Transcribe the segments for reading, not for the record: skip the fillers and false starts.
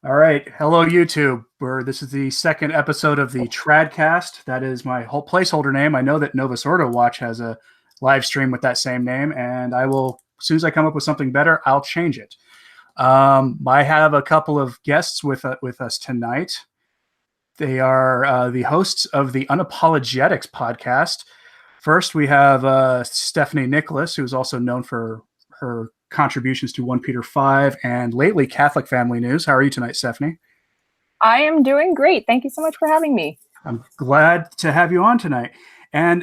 All right. Hello, YouTube. This is the second episode of the Tradcast. That is my whole placeholder name. I know that Novus Ordo Watch has a live stream with that same name, and I will, as soon as I come up with something better, I'll change it. I have a couple of guests with us tonight. They are the hosts of the Unapologetics Podcast. First, we have Stefanie Nicholas, who is also known for her contributions to 1 Peter 5 and lately Catholic Family News. How are you tonight, Stefanie? I am doing great. Thank you so much for having me. I'm glad to have you on tonight. And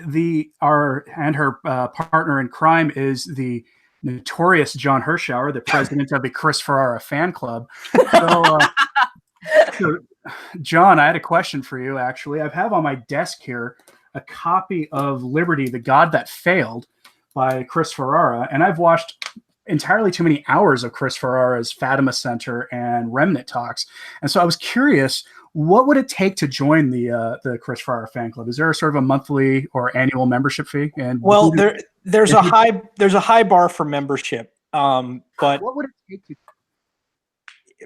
her partner in crime is the notorious John Hirschauer, the president of the Chris Ferrara fan club. So, John, I had a question for you, actually. I have on my desk here a copy of Liberty, the God That Failed by Chris Ferrara, and I've watched entirely too many hours of Chris Ferrara's Fatima Center and Remnant Talks. And so I was curious, what would it take to join the Chris Ferrara fan club? Is there a sort of a monthly or annual membership fee? And there's a high bar for membership. But what would it take to?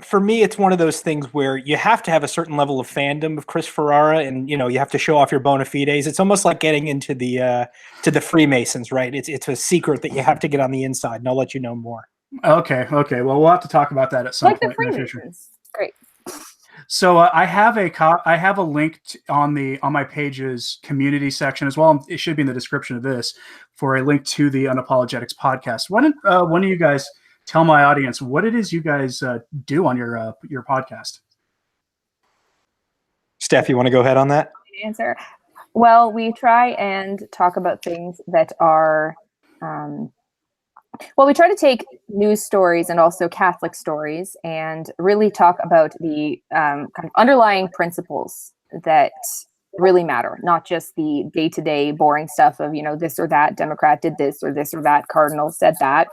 For me, it's one of those things where you have to have a certain level of fandom of Chris Ferrara, and you have to show off your bona fides. It's almost like getting into the Freemasons, right? It's a secret that you have to get on the inside, and I'll let you know more. Okay. Well, we'll have to talk about that at some point in the future. Great. So I have a link on my page's community section as well. It should be in the description of this for a link to the Unapologetics podcast. Why don't one of you guys tell my audience what it is you guys do on your podcast? Steph, you want to go ahead on that? Answer. Well, we try and talk about things that are, we try to take news stories and also Catholic stories and really talk about the kind of underlying principles that really matter, not just the day-to-day boring stuff of, this or that Democrat did this or that Cardinal said that.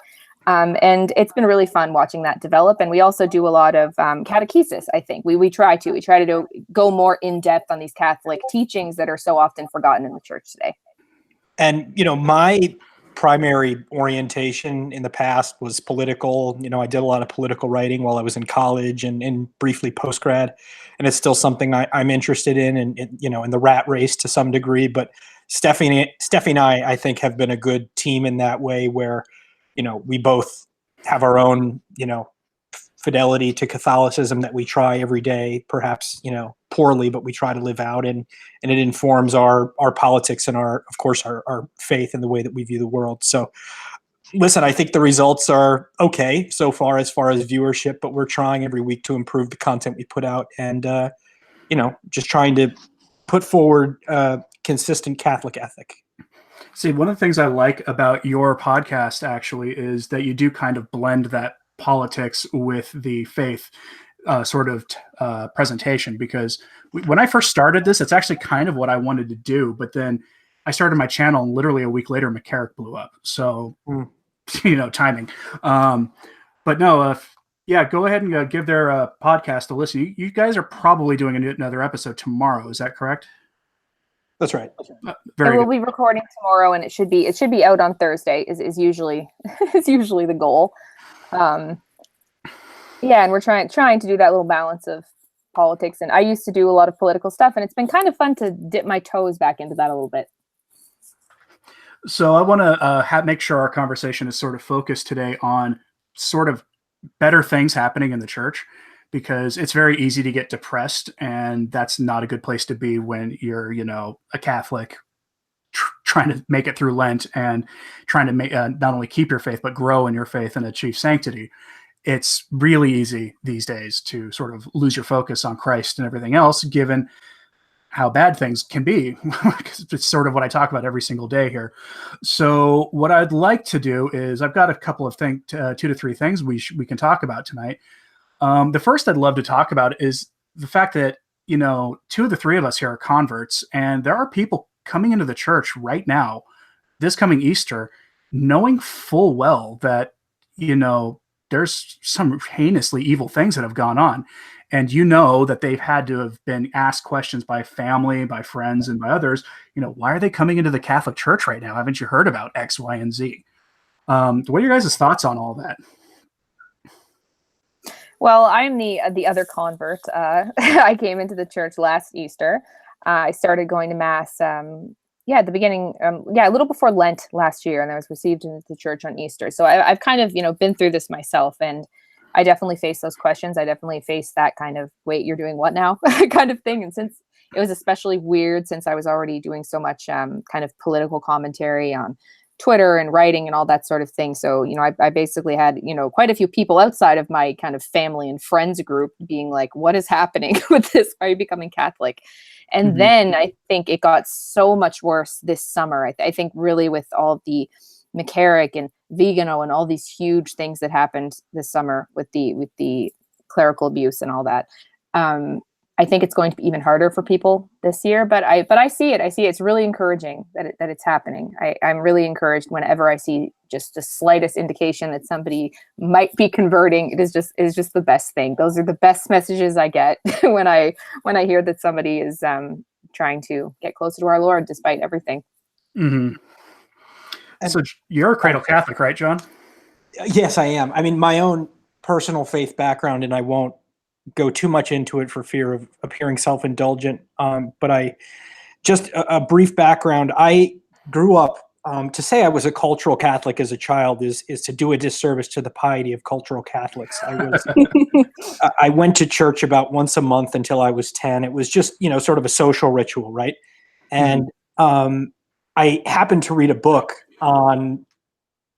And it's been really fun watching that develop. And we also do a lot of catechesis, I think. We try to go more in depth on these Catholic teachings that are so often forgotten in the church today. And, my primary orientation in the past was political. I did a lot of political writing while I was in college and briefly post-grad. And it's still something I'm interested in and, in the rat race to some degree. But Stefanie and I think, have been a good team in that way where, we both have our own, fidelity to Catholicism that we try every day, perhaps, poorly, but we try to live out, and it informs our politics and our faith in the way that we view the world. So listen, I think the results are okay so far as viewership, but we're trying every week to improve the content we put out and, just trying to put forward consistent Catholic ethic. See, one of the things I like about your podcast actually is that you do kind of blend that politics with the faith presentation, because when I first started this, it's actually kind of what I wanted to do. But then I started my channel and literally a week later, McCarrick blew up. So, timing. But no, go ahead and give their podcast a listen. You guys are probably doing another episode tomorrow. Is that correct? That's right. We'll be recording tomorrow, and it should be out on Thursday. Is usually the goal. And we're trying to do that little balance of politics. And I used to do a lot of political stuff, and it's been kind of fun to dip my toes back into that a little bit. So I want to make sure our conversation is sort of focused today on sort of better things happening in the church, because it's very easy to get depressed, and that's not a good place to be when you're, a Catholic trying to make it through Lent and trying to make not only keep your faith, but grow in your faith and achieve sanctity. It's really easy these days to sort of lose your focus on Christ and everything else, given how bad things can be. It's sort of what I talk about every single day here. So what I'd like to do is I've got a couple of 2 to 3 things we can talk about tonight. The first I'd love to talk about is the fact that, 2 of the 3 of us here are converts, and there are people coming into the church right now, this coming Easter, knowing full well that, there's some heinously evil things that have gone on. And that they've had to have been asked questions by family, by friends, and by others, why are they coming into the Catholic Church right now? Haven't you heard about X, Y, and Z? What are your guys' thoughts on all that? Well, I'm the other convert. I came into the church last Easter. I started going to mass. At the beginning, a little before Lent last year, and I was received into the church on Easter. So I've kind of, been through this myself, and I definitely face those questions. I definitely face that kind of, wait, you're doing what now kind of thing. And since it was especially weird, since I was already doing so much kind of political commentary on Twitter and writing and all that sort of thing. So, I basically had, quite a few people outside of my kind of family and friends group being like, what is happening with this? Why are you becoming Catholic? And then I think it got so much worse this summer. I think really with all the McCarrick and Vigano and all these huge things that happened this summer with the clerical abuse and all that. I think it's going to be even harder for people this year, but I see it. It's really encouraging that it's happening. I'm really encouraged whenever I see just the slightest indication that somebody might be converting. It is just the best thing. Those are the best messages I get when I hear that somebody is trying to get closer to our Lord despite everything. Mm-hmm. So you're a cradle Catholic, right, John? Yes, I am. I mean, my own personal faith background, and I won't go too much into it for fear of appearing self-indulgent. But a brief background. I grew up, to say I was a cultural Catholic as a child is to do a disservice to the piety of cultural Catholics. I went to church about once a month until I was 10. It was just, sort of a social ritual, right? And I happened to read a book on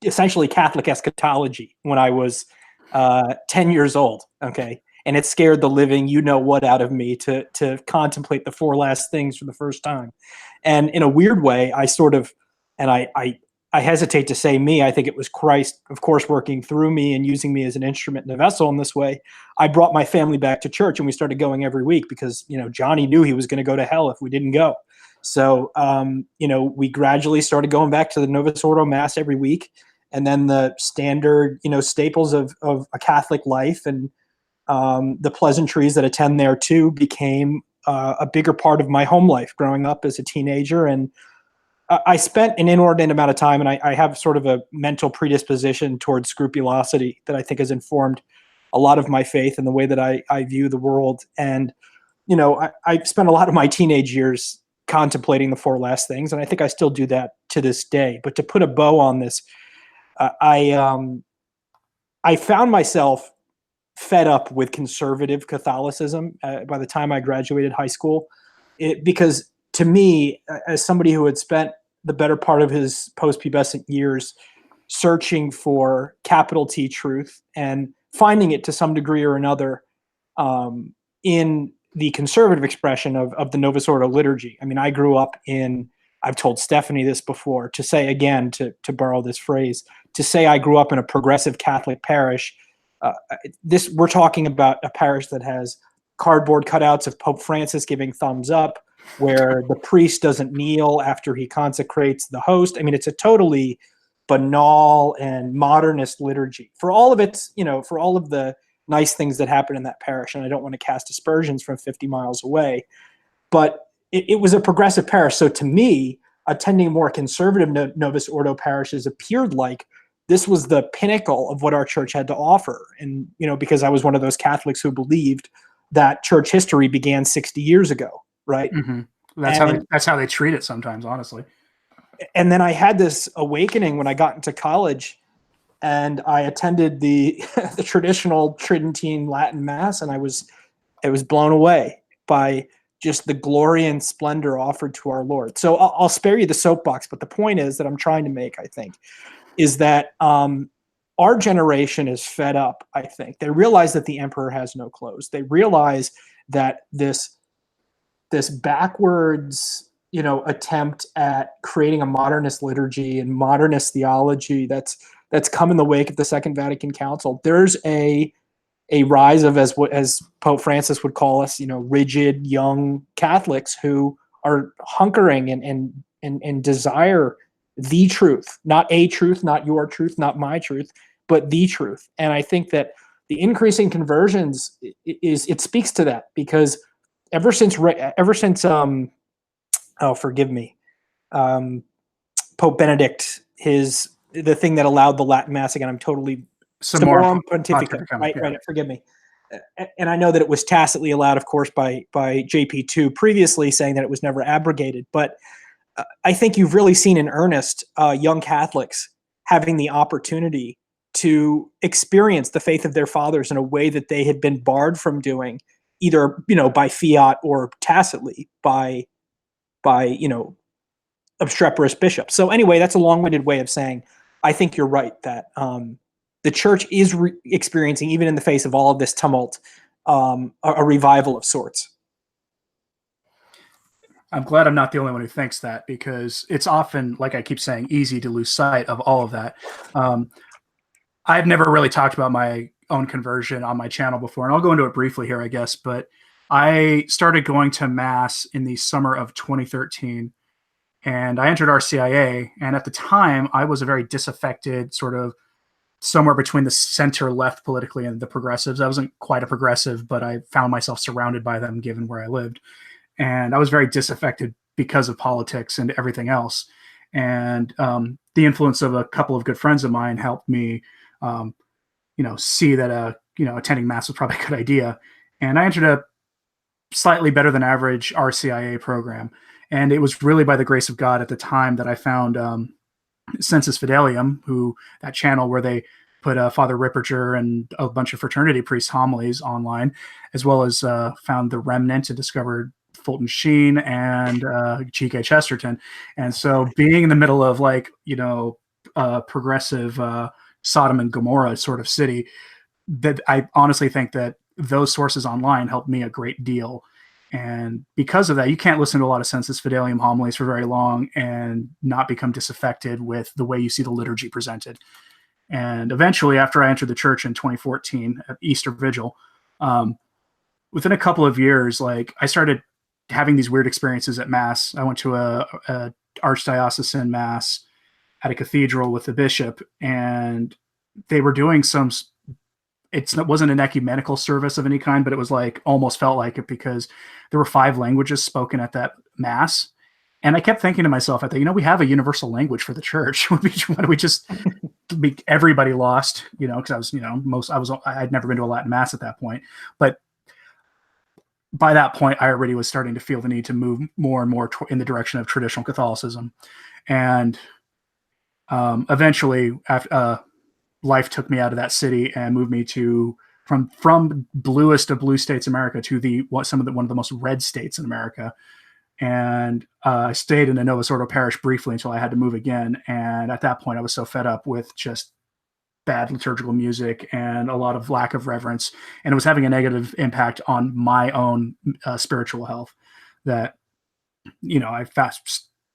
essentially Catholic eschatology when I was 10 years old. Okay. And it scared the living what out of me to contemplate the four last things for the first time. And in a weird way, I sort of, and I hesitate to say me, I think it was Christ, of course, working through me and using me as an instrument and a vessel in this way. I brought my family back to church and we started going every week because, Johnny knew he was going to go to hell if we didn't go. So, we gradually started going back to the Novus Ordo Mass every week. And then the standard, staples of a Catholic life and the pleasantries that attend there too became a bigger part of my home life growing up as a teenager. And I spent an inordinate amount of time, and I have sort of a mental predisposition towards scrupulosity that I think has informed a lot of my faith and the way that I view the world. And, I spent a lot of my teenage years contemplating the four last things, and I think I still do that to this day. But to put a bow on this, I found myself fed up with conservative Catholicism by the time I graduated high school, because to me, as somebody who had spent the better part of his post-pubescent years searching for capital T truth and finding it to some degree or another in the conservative expression of the Novus Ordo liturgy. I mean, I grew up I've told Stefanie this before, to say again, to borrow this phrase, to say I grew up in a progressive Catholic parish. We're talking about a parish that has cardboard cutouts of Pope Francis giving thumbs up, where the priest doesn't kneel after he consecrates the host. I mean, it's a totally banal and modernist liturgy for all of its, for all of the nice things that happen in that parish. And I don't want to cast aspersions from 50 miles away, but it was a progressive parish. So to me, attending more conservative Novus Ordo parishes appeared like this was the pinnacle of what our church had to offer. And, because I was one of those Catholics who believed that church history began 60 years ago. Right. Mm-hmm. That's how they treat it sometimes, honestly. And then I had this awakening when I got into college, and I attended the traditional Tridentine Latin Mass, and I was blown away by just the glory and splendor offered to our Lord. So I'll spare you the soapbox, but the point is that I'm trying to make, I think, is that our generation is fed up. I think they realize that the emperor has no clothes. They realize that this backwards, attempt at creating a modernist liturgy and modernist theology that's come in the wake of the Second Vatican Council. There's a rise of, as Pope Francis would call us, rigid young Catholics who are hunkering and desire the truth, not a truth, not your truth, not my truth, but the truth. And I think that the increasing conversions it speaks to that, because ever since forgive me, Pope Benedict, the thing that allowed the Latin Mass again, I'm totally Summorum Pontificum, right, forgive me. and I know that it was tacitly allowed, of course, by JP2 previously, saying that it was never abrogated. But I think you've really seen in earnest young Catholics having the opportunity to experience the faith of their fathers in a way that they had been barred from doing, either by fiat or tacitly by obstreperous bishops. So anyway, that's a long-winded way of saying I think you're right that the church is experiencing, even in the face of all of this tumult, a revival of sorts. I'm glad I'm not the only one who thinks that, because it's often, like I keep saying, easy to lose sight of all of that. I've never really talked about my own conversion on my channel before, and I'll go into it briefly here, I guess. But I started going to Mass in the summer of 2013, and I entered RCIA. And at the time, I was a very disaffected, sort of somewhere between the center left politically and the progressives. I wasn't quite a progressive, but I found myself surrounded by them given where I lived. And I was very disaffected because of politics and everything else. And the influence of a couple of good friends of mine helped me, see that, attending Mass was probably a good idea. And I entered a slightly better than average RCIA program. And it was really by the grace of God at the time that I found Sensus Fidelium, that channel where they put Father Ripperger and a bunch of fraternity priest homilies online, as well as found The Remnant and discovered Fulton Sheen and G.K. Chesterton. And so being in the middle of progressive Sodom and Gomorrah sort of city, that I honestly think that those sources online helped me a great deal. And because of that, you can't listen to a lot of Sensus Fidelium homilies for very long and not become disaffected with the way you see the liturgy presented. And eventually, after I entered the church in 2014 at Easter Vigil, within a couple of years, I started having these weird experiences at Mass. I went to a archdiocesan Mass at a cathedral with the bishop, and they were doing it wasn't an ecumenical service of any kind, but it was almost felt like it, because there were 5 languages spoken at that Mass. And I kept thinking to myself, I thought, we have a universal language for the church. Why do we just make everybody lost? Because I had never been to a Latin Mass at that point. But by that point, I already was starting to feel the need to move more and more in the direction of traditional Catholicism. And eventually, after life took me out of that city and moved me from bluest of blue states in America to one of the most red states in America. And I stayed in a Novus Ordo parish briefly until I had to move again. And at that point, I was so fed up with just bad liturgical music and a lot of lack of reverence, and it was having a negative impact on my own spiritual health, that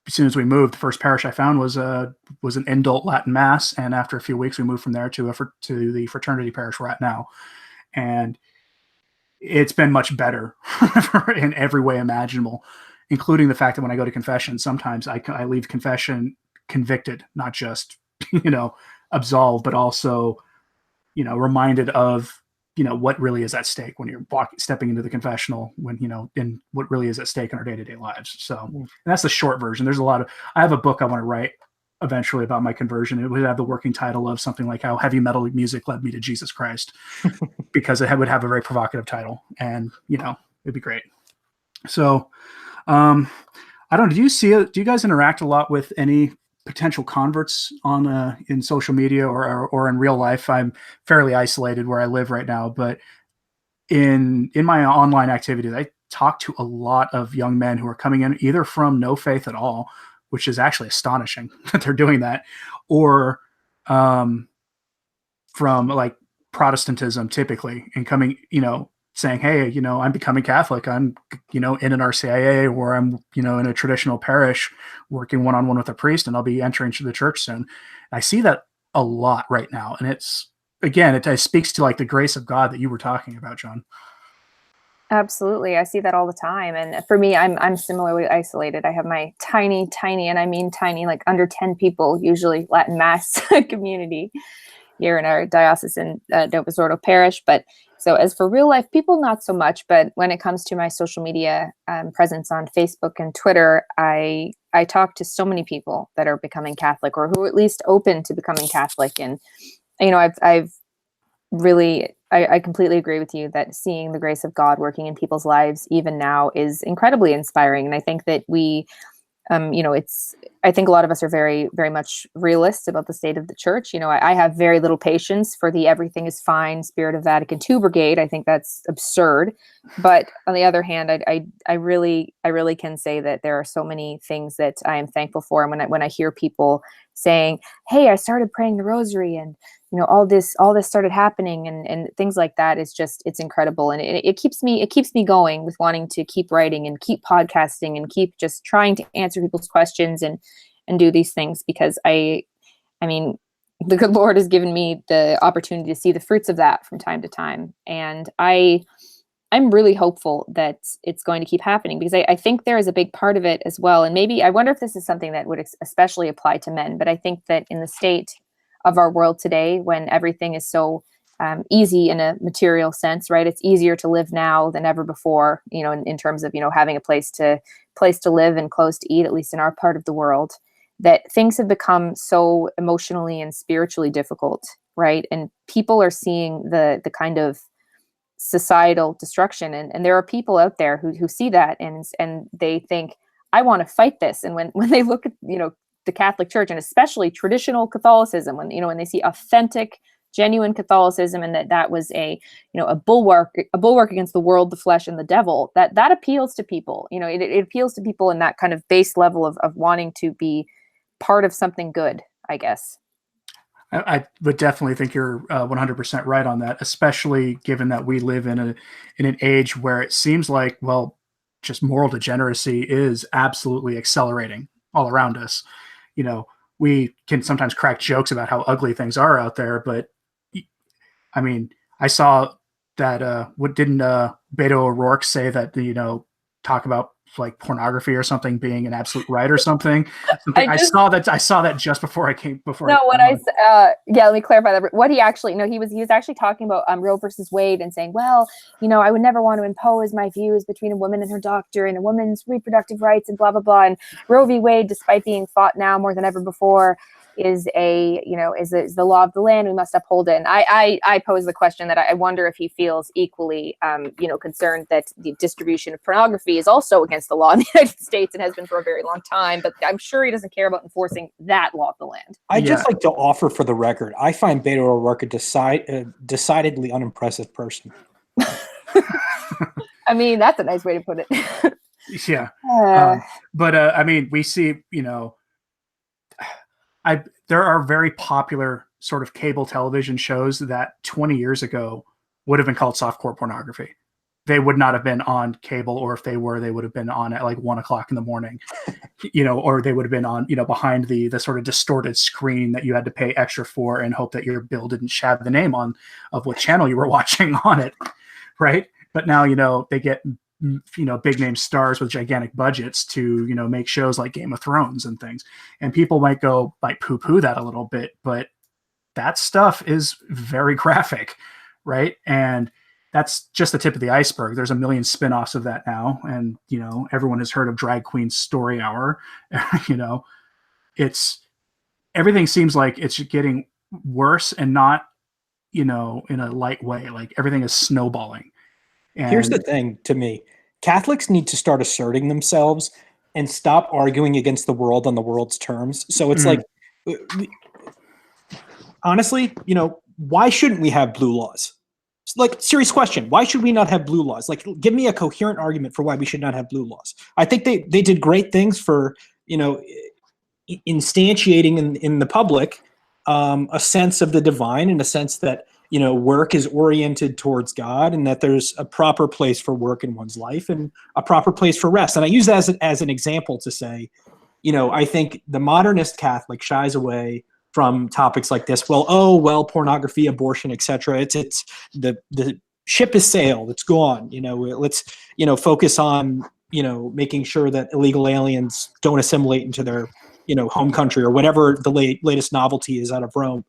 as soon as we moved, the first parish I found was an indult Latin Mass, and after a few weeks we moved from there to the fraternity parish we're at now, and it's been much better in every way imaginable, including the fact that when I go to confession, sometimes I leave confession convicted, not just absolved, but also reminded of what really is at stake when you're stepping into the confessional, and what really is at stake in our day-to-day lives. So and that's the short version. I have a book I want to write eventually about my conversion. It would have the working title of something like How Heavy Metal Music Led Me to Jesus Christ, because it would have a very provocative title, and it'd be great. So I don't know, do you guys interact a lot with any potential converts in social media or in real life? I'm fairly isolated where I live right now, but in my online activities, I talk to a lot of young men who are coming in either from no faith at all, which is actually astonishing that they're doing that, or from Protestantism typically, and coming, saying, hey, I'm becoming Catholic. I'm, in an RCIA, or I'm, in a traditional parish working one-on-one with a priest, and I'll be entering the church soon. I see that a lot right now. And it speaks to the grace of God that you were talking about, John. Absolutely. I see that all the time. And for me, I'm similarly isolated. I have my tiny, and I mean tiny, under 10 people, usually Latin Mass community here in our diocesan Novus Ordo parish. But so as for real life people, not so much. But when it comes to my social media presence on Facebook and Twitter, I talk to so many people that are becoming Catholic, or who are at least open to becoming Catholic. And, I've really I completely agree with you that seeing the grace of God working in people's lives even now is incredibly inspiring. And I think that we, I think a lot of us are very, very much realists about the state of the church. I have very little patience for the everything is fine spirit of Vatican II brigade. I think that's absurd. But on the other hand, I really can say that there are so many things that I am thankful for. And when I hear people saying, "Hey, I started praying the rosary and all this started happening," and things like that, it's incredible. And it keeps me going with wanting to keep writing and keep podcasting and keep just trying to answer people's questions and do these things, because I mean, the good Lord has given me the opportunity to see the fruits of that from time to time. And I'm really hopeful that it's going to keep happening, because I think there is a big part of it as well. And maybe I wonder if this is something that would especially apply to men, but I think that in the state of our world today, when everything is so easy in a material sense, right? It's easier to live now than ever before, in terms of, having a place to live and clothes to eat, at least in our part of the world, that things have become so emotionally and spiritually difficult, right? And people are seeing the kind of societal destruction. And there are people out there who see that and they think, I want to fight this. And when they look at, the Catholic Church, and especially traditional Catholicism, when they see authentic, genuine Catholicism, and that was a bulwark against the world, the flesh, and the devil, that appeals to people. It appeals to people in that kind of base level of wanting to be part of something good, I guess. I would definitely think you're 100% right on that, especially given that we live in an age where it seems like, well, just moral degeneracy is absolutely accelerating all around us. We can sometimes crack jokes about how ugly things are out there, but I mean, I saw that what didn't Beto O'Rourke say that talk about like pornography or something being an absolute right or something. I saw that just before I came. Let me clarify that. What he actually, he was actually talking about Roe versus Wade and saying, well, I would never want to impose my views between a woman and her doctor and a woman's reproductive rights and blah, blah, blah. And Roe v. Wade, despite being fought now more than ever before, is the law of the land. We must uphold it. And I pose the question that I wonder if he feels equally, concerned that the distribution of pornography is also against the law in the United States and has been for a very long time. But I'm sure he doesn't care about enforcing that law of the land. I'd just like to offer for the record, I find Beto O'Rourke a decidedly unimpressive person. I mean, that's a nice way to put it. Yeah. But I mean, we see, there are very popular sort of cable television shows that 20 years ago would have been called softcore pornography. They would not have been on cable, or if they were, they would have been on at like 1:00 in the morning, or they would have been on, behind the sort of distorted screen that you had to pay extra for and hope that your bill didn't have the name of what channel you were watching on it. Right. But now, they get, big name stars with gigantic budgets to, make shows like Game of Thrones and things. And people might poo-poo that a little bit, but that stuff is very graphic, right? And that's just the tip of the iceberg. There's a million spin-offs of that now. And, everyone has heard of Drag Queen Story Hour. Everything seems like it's getting worse, and not, in a light way. Like everything is snowballing. And here's the thing to me. Catholics need to start asserting themselves and stop arguing against the world on the world's terms. So it's like, honestly, why shouldn't we have blue laws? It's like, serious question. Why should we not have blue laws? Like, give me a coherent argument for why we should not have blue laws. I think they did great things for, instantiating in the public a sense of the divine, and a sense that, work is oriented towards God, and that there's a proper place for work in one's life and a proper place for rest. And I use that as an example to say, I think the modernist Catholic shies away from topics like this. Pornography, abortion, etc. It's the ship has sailed. It's gone. Let's focus on making sure that illegal aliens don't assimilate into their home country, or whatever the latest novelty is out of Rome.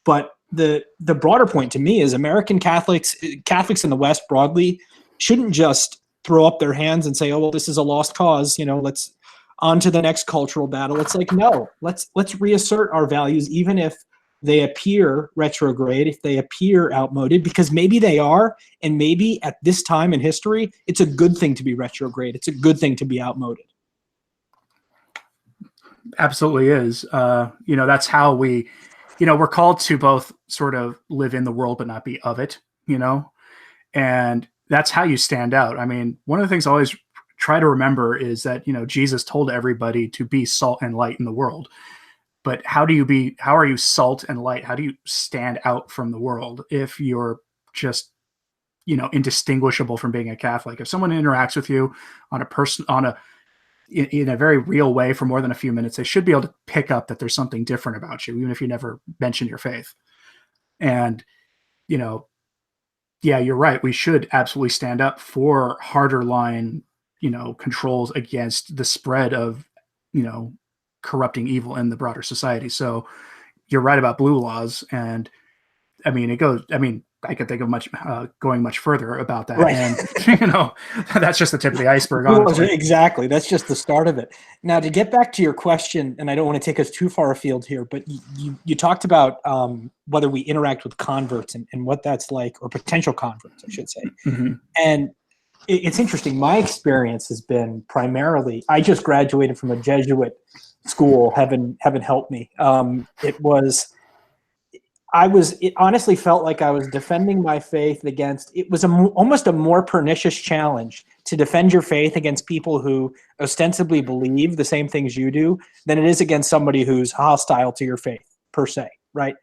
But the broader point to me is American Catholics in the West broadly shouldn't just throw up their hands and say, oh, well, this is a lost cause. Let's on to the next cultural battle. It's like, no, let's reassert our values, even if they appear retrograde, if they appear outmoded, because maybe they are, and maybe at this time in history, it's a good thing to be retrograde. It's a good thing to be outmoded. Absolutely is. That's how we're called to both sort of live in the world, but not be of it, and that's how you stand out. I mean, one of the things I always try to remember is that, Jesus told everybody to be salt and light in the world. But how are you salt and light? How do you stand out from the world if you're just, indistinguishable from being a Catholic? If someone interacts with you in a very real way for more than a few minutes, they should be able to pick up that there's something different about you, even if you never mention your faith. And, yeah, you're right. We should absolutely stand up for harder line, controls against the spread of, corrupting evil in the broader society. So you're right about blue laws. And I could think of going much further about that. Right. And, that's just the tip of the iceberg. Exactly. That's just the start of it. Now, to get back to your question, and I don't want to take us too far afield here, but you talked about whether we interact with converts and what that's like, or potential converts, I should say. Mm-hmm. And it's interesting. My experience has been primarily, I just graduated from a Jesuit school. Heaven help me. It honestly felt like I was defending my faith against, it was almost a more pernicious challenge to defend your faith against people who ostensibly believe the same things you do than it is against somebody who's hostile to your faith per se, right?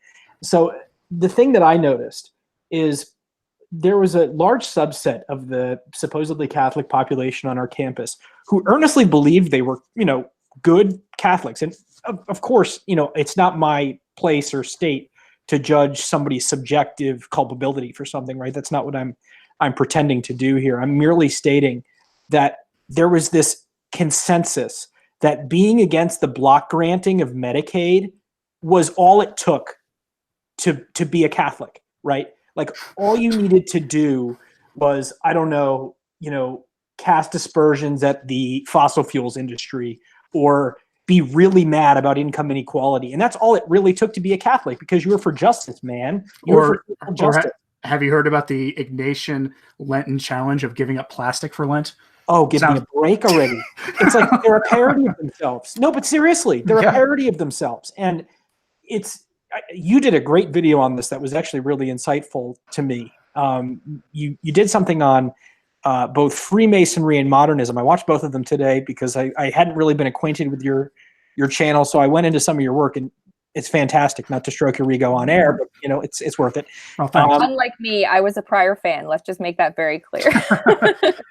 So the thing that I noticed is there was a large subset of the supposedly Catholic population on our campus who earnestly believed they were, good Catholics. And of course, it's not my place or state to judge somebody's subjective culpability for something, right? That's not what I'm pretending to do here. I'm merely stating that there was this consensus that being against the block granting of Medicaid was all it took to be a Catholic, right? Like all you needed to do was, I don't know, cast aspersions at the fossil fuels industry or be really mad about income inequality. And that's all it really took to be a Catholic, because you were for justice, man. Have you heard about the Ignatian Lenten challenge of giving up plastic for Lent? Oh, give me a break already. It's like they're a parody of themselves. No, but seriously, they're a parody of themselves. And you did a great video on this that was actually really insightful to me. You did something on both Freemasonry and modernism. I watched both of them today because I hadn't really been acquainted with your channel. So I went into some of your work, and it's fantastic. Not to stroke your ego on air, but it's worth it. Oh, unlike me, I was a prior fan. Let's just make that very clear.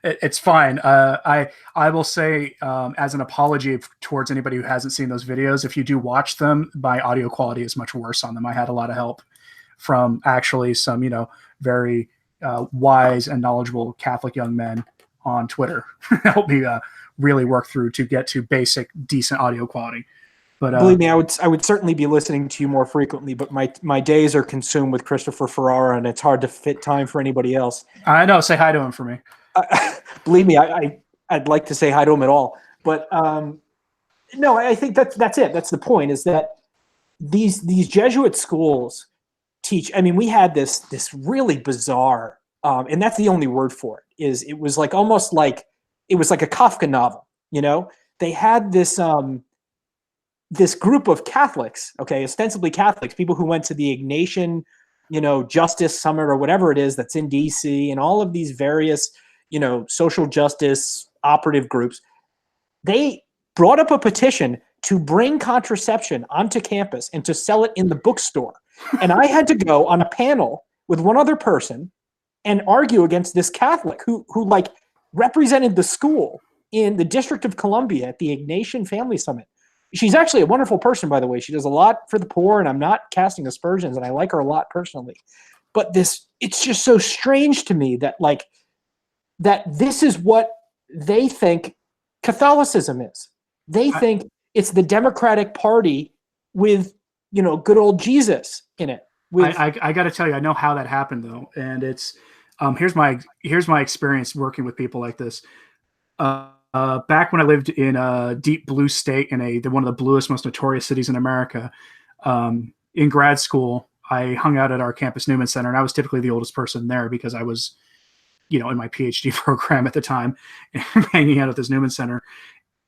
It's fine. I will say, as an apology towards anybody who hasn't seen those videos, if you do watch them, my audio quality is much worse on them. I had a lot of help from actually some, very wise and knowledgeable Catholic young men on Twitter help me really work through to get to basic, decent audio quality. But believe me, I would certainly be listening to you more frequently, but my days are consumed with Christopher Ferrara, and it's hard to fit time for anybody else. I know. Say hi to him for me. Believe me, I'd like to say hi to him at all, but no, I think that's it. That's the point, is that these Jesuit schools teach. I mean, we had this really bizarre, and that's the only word for it. It was like almost like it was like a Kafka novel. They had this group of Catholics, ostensibly Catholics, people who went to the Ignatian, Justice Summit or whatever it is that's in DC, and all of these various, social justice operative groups. They brought up a petition to bring contraception onto campus and to sell it in the bookstore. And I had to go on a panel with one other person and argue against this Catholic who like represented the school in the District of Columbia at the Ignatian Family Summit. She's actually a wonderful person, by the way. She does a lot for the poor, and I'm not casting aspersions, and I like her a lot personally. But it's just so strange to me that this is what they think Catholicism is. They think it's the Democratic Party with, good old Jesus in it. I got to tell you, I know how that happened though, and it's here's my experience working with people like this. Back when I lived in a deep blue state in one of the bluest, most notorious cities in America, in grad school, I hung out at our campus Newman Center, and I was typically the oldest person there because I was, in my PhD program at the time, hanging out at this Newman Center.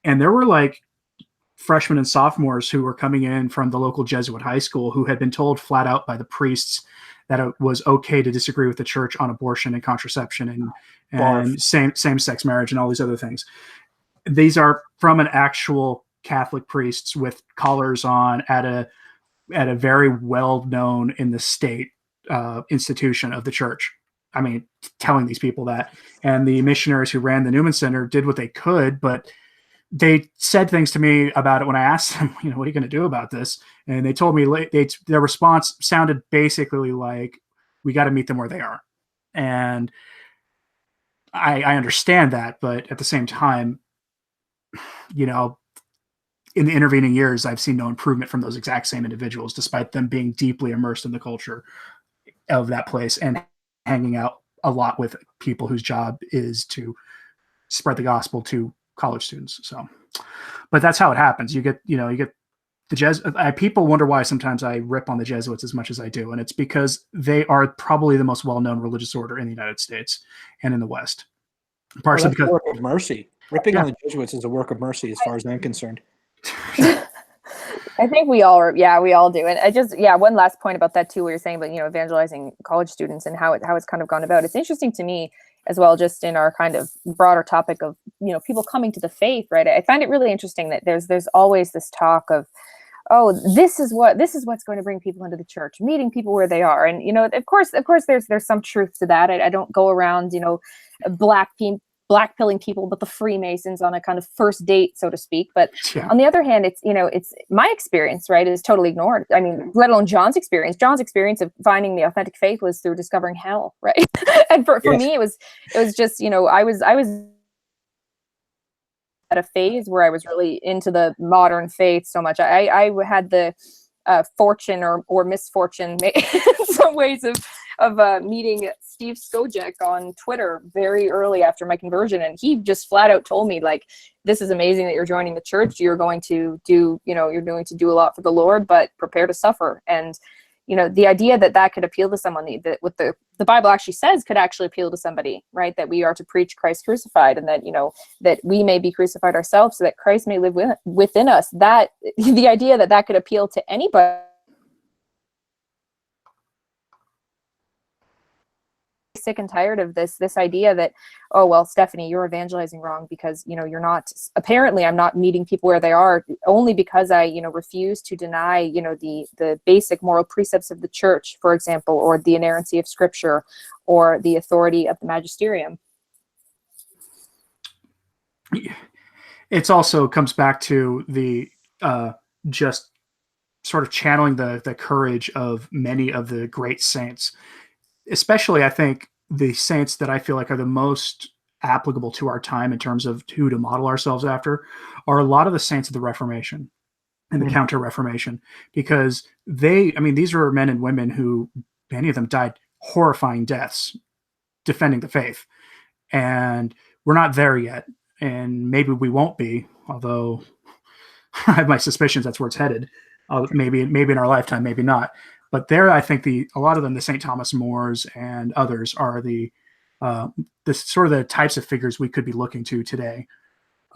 And there were like freshmen and sophomores who were coming in from the local Jesuit high school who had been told flat out by the priests that it was okay to disagree with the church on abortion and contraception and same-sex marriage and all these other things. These are from an actual Catholic priests with collars on at a very well-known in the state institution of the church. I mean, telling these people that. And the missionaries who ran the Newman Center did what they could, but they said things to me about it when I asked them, what are you going to do about this? And they told me their response sounded basically like, we got to meet them where they are. And I understand that, but at the same time, in the intervening years, I've seen no improvement from those exact same individuals, despite them being deeply immersed in the culture of that place and hanging out a lot with people whose job is to spread the gospel to college students. So, but that's how it happens. You get the Jesuits. People wonder why sometimes I rip on the Jesuits as much as I do. And it's because they are probably the most well-known religious order in the United States and in the West. Partially because a work of mercy. Ripping on the Jesuits is a work of mercy as far as I'm concerned. I think we all do. And I just, one last point about that too, what you're saying about, evangelizing college students and how it's kind of gone about. It's interesting to me as well, just in our kind of broader topic of, people coming to the faith, right? I find it really interesting that there's always this talk of, oh, this is what's going to bring people into the church, meeting people where they are. And, of course, there's some truth to that. I don't go around, blackpilling people, but the Freemasons on a kind of first date, so to speak. But on the other hand, it's my experience, right, is totally ignored. I mean, let alone John's experience. John's experience of finding the authentic faith was through discovering hell, right? And for me, it was just, I was at a phase where I was really into the modern faith so much. I had the fortune or misfortune in some ways of meeting Steve Skojek on Twitter very early after my conversion. And he just flat out told me, like, this is amazing that you're joining the church. You're going to do, you're going to do a lot for the Lord, but prepare to suffer. And, the idea that could appeal to someone, that what the Bible actually says could actually appeal to somebody, right? That we are to preach Christ crucified, and that, that we may be crucified ourselves so that Christ may live within us. That the idea that could appeal to anybody. Sick and tired of this idea that, oh, well, Stefanie, you're evangelizing wrong because I'm not meeting people where they are, only because I refuse to deny the basic moral precepts of the church, for example, or the inerrancy of scripture or the authority of the magisterium. It's also comes back to the just sort of channeling the courage of many of the great saints. Especially, I think, the saints that I feel like are the most applicable to our time in terms of who to model ourselves after are a lot of the saints of the Reformation and the Counter-Reformation, because these were men and women who, many of them died horrifying deaths defending the faith. And we're not there yet. And maybe we won't be, although I have my suspicions that's where it's headed. Maybe in our lifetime, maybe not. But there, I think a lot of them, the St. Thomas Moores and others, are the sort of the types of figures we could be looking to today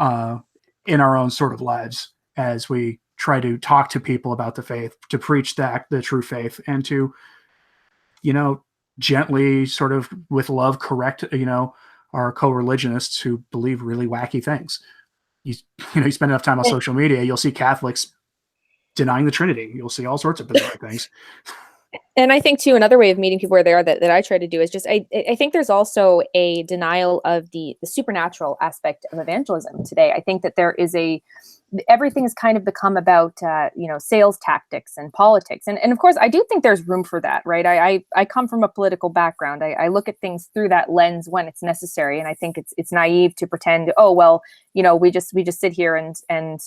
in our own sort of lives as we try to talk to people about the faith, to preach the true faith, and to, gently sort of with love correct, our co-religionists who believe really wacky things. You spend enough time on social media, you'll see Catholics denying the Trinity. You'll see all sorts of bizarre things. And I think too, another way of meeting people where they are that I try to do is just, I think there's also a denial of the supernatural aspect of evangelism today. I think that there is everything has kind of become about, sales tactics and politics. And of course, I do think there's room for that, right? I come from a political background. I look at things through that lens when it's necessary. And I think it's naive to pretend, oh, well, we just sit here and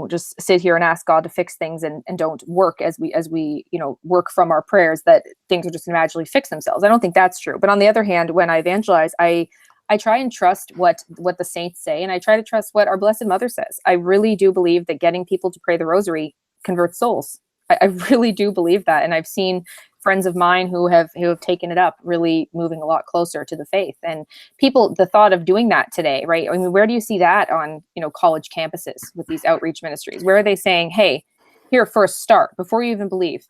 just sit here and ask God to fix things and don't work as we work from our prayers, that things are just going to magically fix themselves. I don't think that's true. But on the other hand, when I evangelize, I try and trust what the saints say, and I try to trust what our Blessed Mother says. I really do believe that getting people to pray the rosary converts souls. I really do believe that. And I've seen friends of mine who have taken it up, really moving a lot closer to the faith. And people, the thought of doing that today, right? I mean, where do you see that on, college campuses with these outreach ministries? Where are they saying, hey, here, first start before you even believe,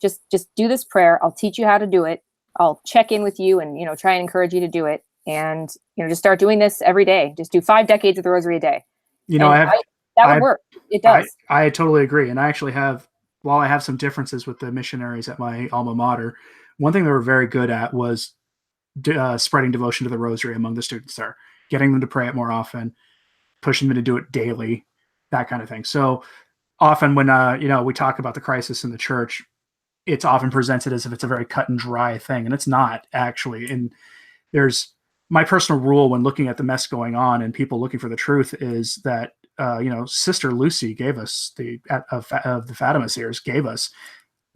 just do this prayer. I'll teach you how to do it. I'll check in with you and, try and encourage you to do it. And, just start doing this every day. Just do 5 decades of the rosary a day. That would work. It does. I totally agree. And I actually while I have some differences with the missionaries at my alma mater, one thing they were very good at was spreading devotion to the rosary among the students there, getting them to pray it more often, pushing them to do it daily, that kind of thing. So often when, we talk about the crisis in the church, it's often presented as if it's a very cut and dry thing. And it's not actually. And there's my personal rule when looking at the mess going on and people looking for the truth is that, Sister Lucy gave us of the Fatima series gave us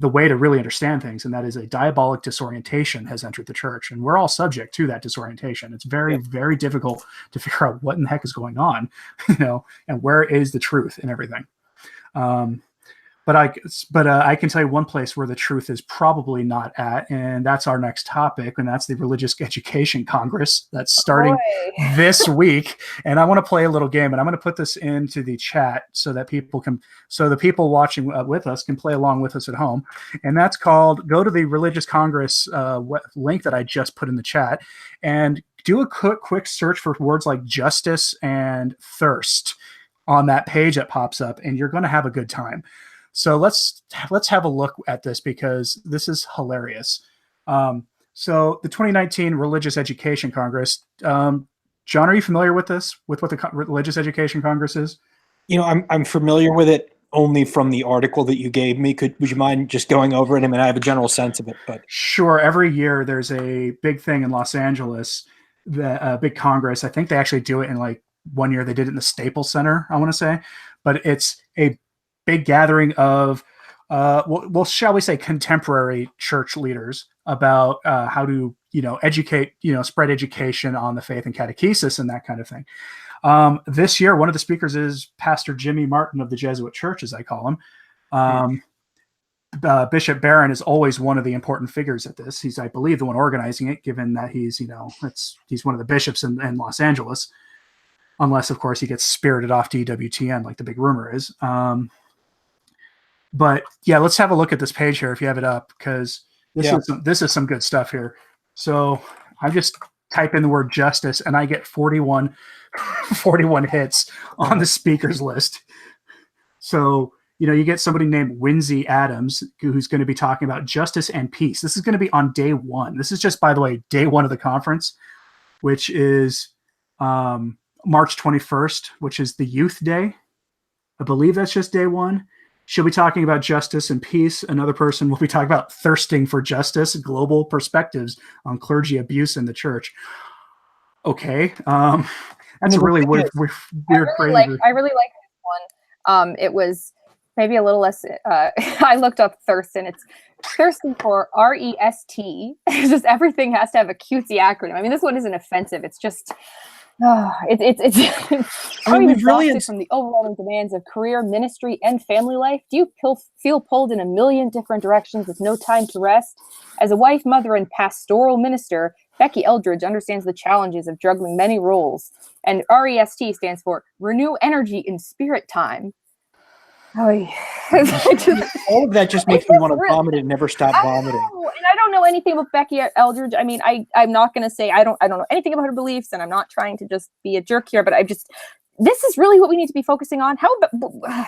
the way to really understand things. And that is a diabolic disorientation has entered the church. And we're all subject to that disorientation. It's very, very difficult to figure out what in the heck is going on, and where is the truth in everything. But I can tell you one place where the truth is probably not at, and that's our next topic, and that's the Religious Education Congress that's starting this week. And I want to play a little game, and I'm going to put this into the chat so that the people watching with us can play along with us at home. And that's called, go to the Religious Congress link that I just put in the chat, and do a quick search for words like justice and thirst on that page that pops up, and you're going to have a good time. So let's have a look at this because this is hilarious. So the 2019 Religious Education Congress, John, are you familiar with this, with what the Religious Education Congress is? I'm familiar with it only from the article that you gave me. Would you mind just going over it? I mean, I have a general sense of it, but sure. Every year there's a big thing in Los Angeles, the big Congress. I think they actually do it in like one year they did it in the Staples Center, I want to say, but it's a big gathering of, shall we say, contemporary church leaders about how to, educate, spread education on the faith and catechesis and that kind of thing. This year, one of the speakers is Pastor Jimmy Martin of the Jesuit Church, as I call him. Bishop Barron is always one of the important figures at this. He's, I believe, the one organizing it, given that he's, he's one of the bishops in Los Angeles, unless, of course, he gets spirited off to EWTN, like the big rumor is. But yeah, let's have a look at this page here if you have it up, because this is some good stuff here. So I just type in the word justice and I get 41 hits on the speakers list. So, you get somebody named Winsey Adams, who's going to be talking about justice and peace. This is going to be on day one. This is just, by the way, day one of the conference, which is March 21st, which is the Youth Day. I believe that's just day one. She'll be talking about justice and peace. Another person will be talking about thirsting for justice, global perspectives on clergy abuse in the church. Okay. That's a really weird phrase. I really like this one. It was maybe a little less, I looked up thirst, and it's thirsting for REST. It's just everything has to have a cutesy acronym. I mean, this one isn't offensive. It's just... it's I mean, exhausted from the overwhelming demands of career, ministry, and family life. Do you feel pulled in a million different directions with no time to rest? As a wife, mother, and pastoral minister, Becky Eldridge understands the challenges of juggling many roles. And REST stands for Renew Energy in Spirit Time. Oh, yeah. All of that just makes me want to vomit and never stop vomiting. And I don't know anything about Becky Eldridge. I mean, I'm not going to say I don't know anything about her beliefs, and I'm not trying to just be a jerk here, but this is really what we need to be focusing on. I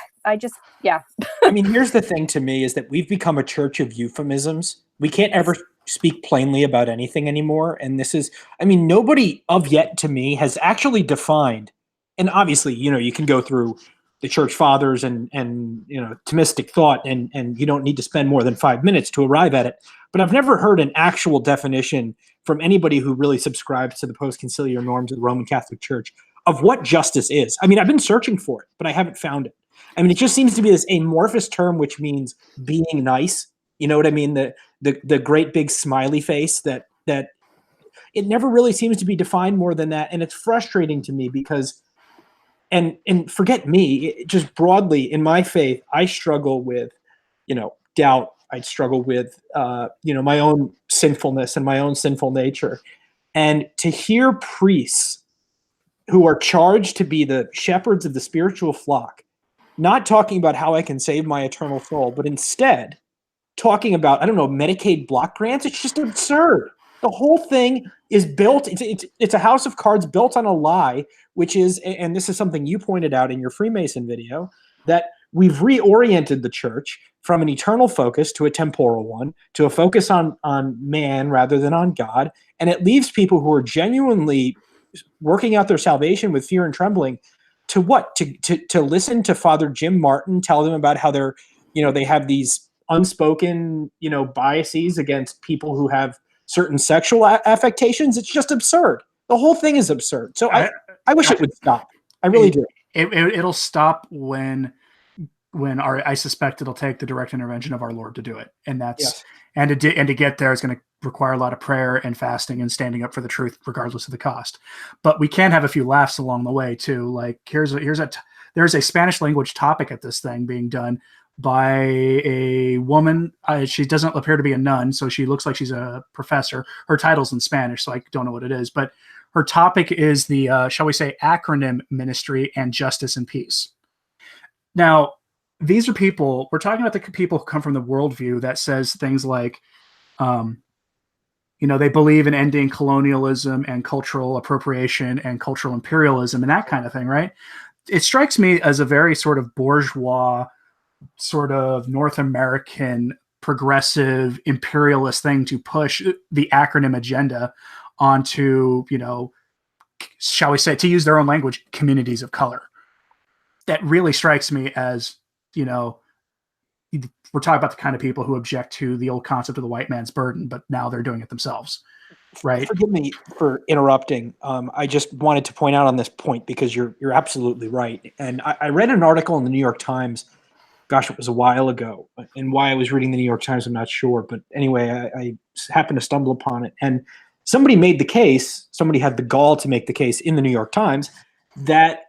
mean, here's the thing to me is that we've become a church of euphemisms. We can't ever speak plainly about anything anymore. And this is, I mean, nobody of yet to me has actually defined, and obviously, you can go through the church fathers and Thomistic thought, and you don't need to spend more than 5 minutes to arrive at it. But I've never heard an actual definition from anybody who really subscribes to the post-conciliar norms of the Roman Catholic Church of what justice is. I mean, I've been searching for it, but I haven't found it. I mean, it just seems to be this amorphous term, which means being nice. You know what I mean? The great big smiley face that it never really seems to be defined more than that. And it's frustrating to me because, and forget me, just broadly in my faith, I struggle with doubt. I'd struggle with, my own sinfulness and my own sinful nature. And to hear priests who are charged to be the shepherds of the spiritual flock, not talking about how I can save my eternal soul, but instead talking about, Medicaid block grants, it's just absurd. The whole thing is built, it's a house of cards built on a lie, which is, and this is something you pointed out in your Freemason video, that we've reoriented the church from an eternal focus to a temporal one, to a focus on man rather than on God. And it leaves people who are genuinely working out their salvation with fear and trembling to what? To listen to Father Jim Martin tell them about how they're, they have these unspoken, biases against people who have certain sexual affectations. It's just absurd. The whole thing is absurd. So I wish it would stop. I really do. It'll stop when I suspect it'll take the direct intervention of our Lord to do it. And that's, yes. and to get there is going to require a lot of prayer and fasting and standing up for the truth, regardless of the cost. But we can have a few laughs along the way too. Like there's a Spanish language topic at this thing being done by a woman. She doesn't appear to be a nun, so she looks like she's a professor. Her title's in Spanish, so I don't know what it is. But her topic is the, shall we say, acronym ministry and justice and peace. Now, these are people, we're talking about the people who come from the worldview that says things like, they believe in ending colonialism and cultural appropriation and cultural imperialism and that kind of thing, right? It strikes me as a very sort of bourgeois, sort of North American progressive imperialist thing to push the acronym agenda onto, shall we say, to use their own language, communities of color. That really strikes me as, we're talking about the kind of people who object to the old concept of the white man's burden, but now they're doing it themselves, right? Forgive me for interrupting. I just wanted to point out on this point because you're absolutely right. And I read an article in the New York Times. Gosh, it was a while ago. And why I was reading the New York Times, I'm not sure. But anyway, I happened to stumble upon it. And somebody made the case, somebody had the gall to make the case in the New York Times that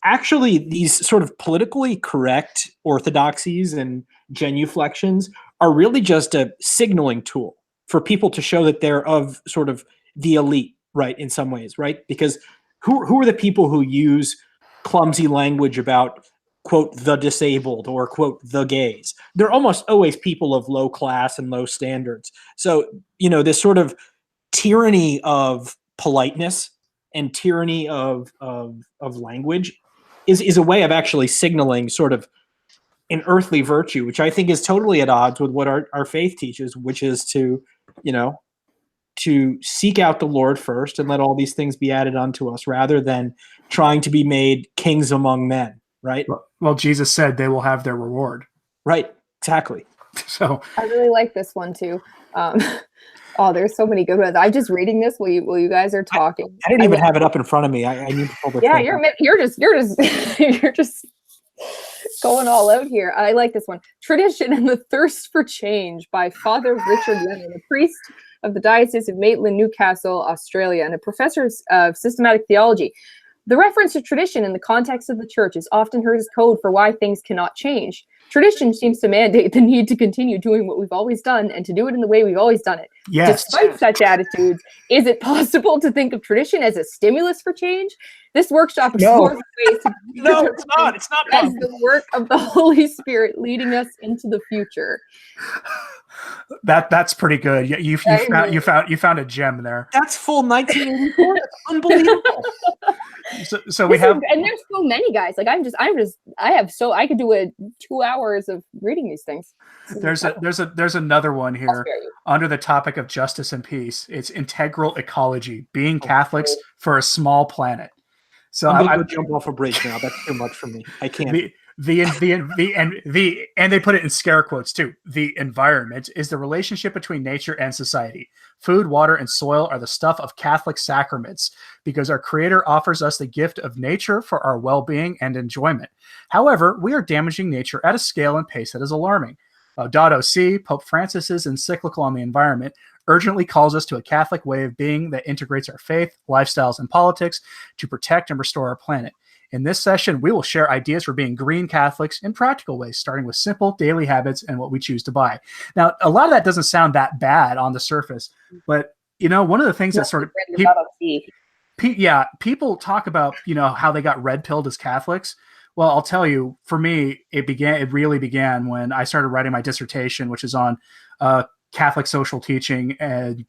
actually these sort of politically correct orthodoxies and genuflections are really just a signaling tool for people to show that they're of sort of the elite, right, in some ways, right? Because who are the people who use clumsy language about, quote, the disabled or, quote, the gays? They're almost always people of low class and low standards. So, this sort of tyranny of politeness and tyranny of language is a way of actually signaling sort of an earthly virtue, which I think is totally at odds with what our faith teaches, which is to seek out the Lord first and let all these things be added unto us rather than trying to be made kings among men, right? Well, Jesus said they will have their reward. Right, exactly. So I really like this one too. There's so many good ones. I'm just reading this while you guys are talking. I don't even have it up in front of me. I need to pull the Yeah, thing. you're just going all out here. I like this one. Tradition and the Thirst for Change by Father Richard Lennon, a priest of the Diocese of Maitland, Newcastle, Australia, and a professor of systematic theology. The reference to tradition in the context of the church is often heard as code for why things cannot change. Tradition seems to mandate the need to continue doing what we've always done and to do it in the way we've always done it. yes, Despite such attitudes, is it possible to think of tradition as a stimulus for change? This workshop explores ways to No, it's not. It's not as the work of the Holy Spirit leading us into the future. that's pretty good. You found a gem there. That's full 1984. That's unbelievable. So we have, and there's so many guys. Like I could do 2 hours of reading these things. There's another one here under the topic of justice and peace. It's integral ecology, being Catholics for a small planet. So I'm going to jump off a bridge now. That's too much for me. I can't. And they put it in scare quotes too. The environment is the relationship between nature and society. Food, water, and soil are the stuff of Catholic sacraments because our Creator offers us the gift of nature for our well-being and enjoyment. However, we are damaging nature at a scale and pace that is alarming. Laudato Si, Pope Francis's encyclical on the environment, urgently calls us to a Catholic way of being that integrates our faith, lifestyles, and politics to protect and restore our planet. In this session, we will share ideas for being green Catholics in practical ways, starting with simple daily habits and what we choose to buy. Now, a lot of that doesn't sound that bad on the surface, but one of the things that sort of people talk about, how they got red pilled as Catholics. Well, I'll tell you, for me, it really began when I started writing my dissertation, which is on Catholic social teaching, and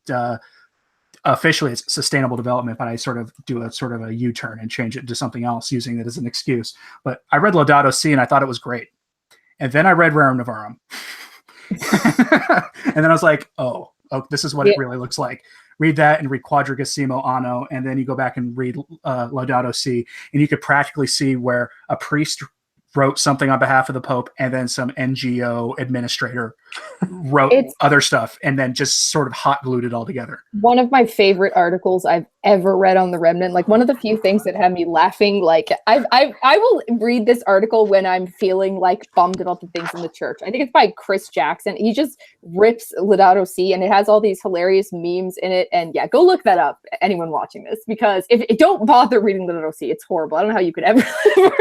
officially it's sustainable development, but I sort of do a U-turn and change it to something else using it as an excuse. But I read Laudato Si and I thought it was great. And then I read Rerum Novarum. And then I was like, oh, this is what it really looks like. Read that and read Quadragesimo Anno, and then you go back and read Laudato Si, and you could practically see where a priest wrote something on behalf of the Pope, and then some NGO administrator wrote other stuff, and then just sort of hot glued it all together. One of my favorite articles I've ever read on the Remnant, like one of the few things that had me laughing, like I will read this article when I'm feeling like bummed about the things in the church. I think it's by Chris Jackson. He just rips Laudato Si, and it has all these hilarious memes in it. And yeah, go look that up, anyone watching this, because if don't bother reading Laudato Si, it's horrible. I don't know how you could ever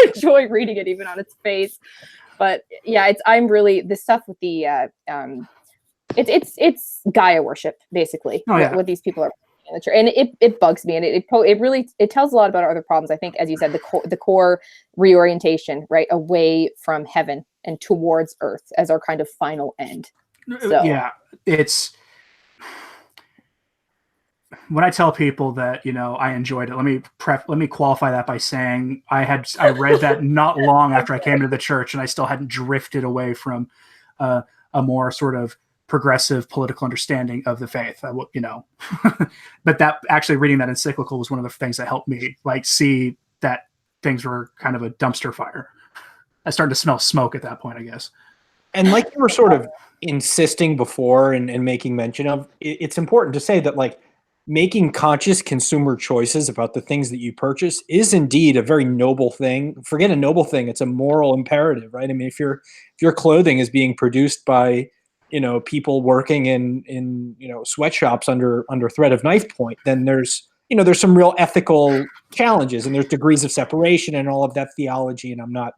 enjoy reading it even on its face. But yeah, I'm really, this stuff with the it's Gaia worship, basically. What these people are in the church, and it bugs me, and it really tells a lot about our other problems. I think, as you said, the core reorientation, right, away from heaven and towards earth as our kind of final end. So. Yeah, it's when I tell people that I enjoyed it. Let me qualify that by saying I read that not long after I came to the church, and I still hadn't drifted away from a more sort of progressive political understanding of the faith. But that actually reading that encyclical was one of the things that helped me see that things were kind of a dumpster fire. I started to smell smoke at that point, I guess. And like you were sort of insisting before and making mention of, it's important to say that making conscious consumer choices about the things that you purchase is indeed a very noble thing. Forget a noble thing; it's a moral imperative, right? I mean, if your clothing is being produced by people working in sweatshops under threat of knife point, then there's some real ethical challenges, and there's degrees of separation and all of that theology. And I'm not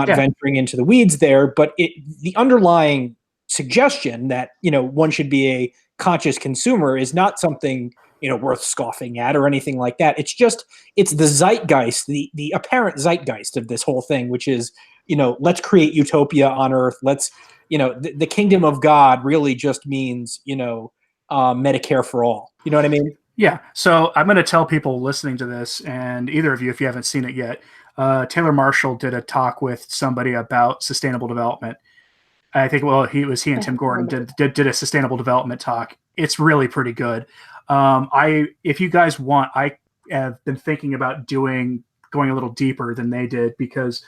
venturing into the weeds there, but the underlying suggestion that one should be a conscious consumer is not something worth scoffing at or anything like that. It's the zeitgeist, the apparent zeitgeist of this whole thing, which is let's create utopia on earth. Let's the kingdom of God really just means Medicare for all. You know what I mean? Yeah. So I'm going to tell people listening to this, and either of you, if you haven't seen it yet, Taylor Marshall did a talk with somebody about sustainable development. I think, he and Tim Gordon did a sustainable development talk. It's really pretty good. If you guys want, I have been thinking about going a little deeper than they did, because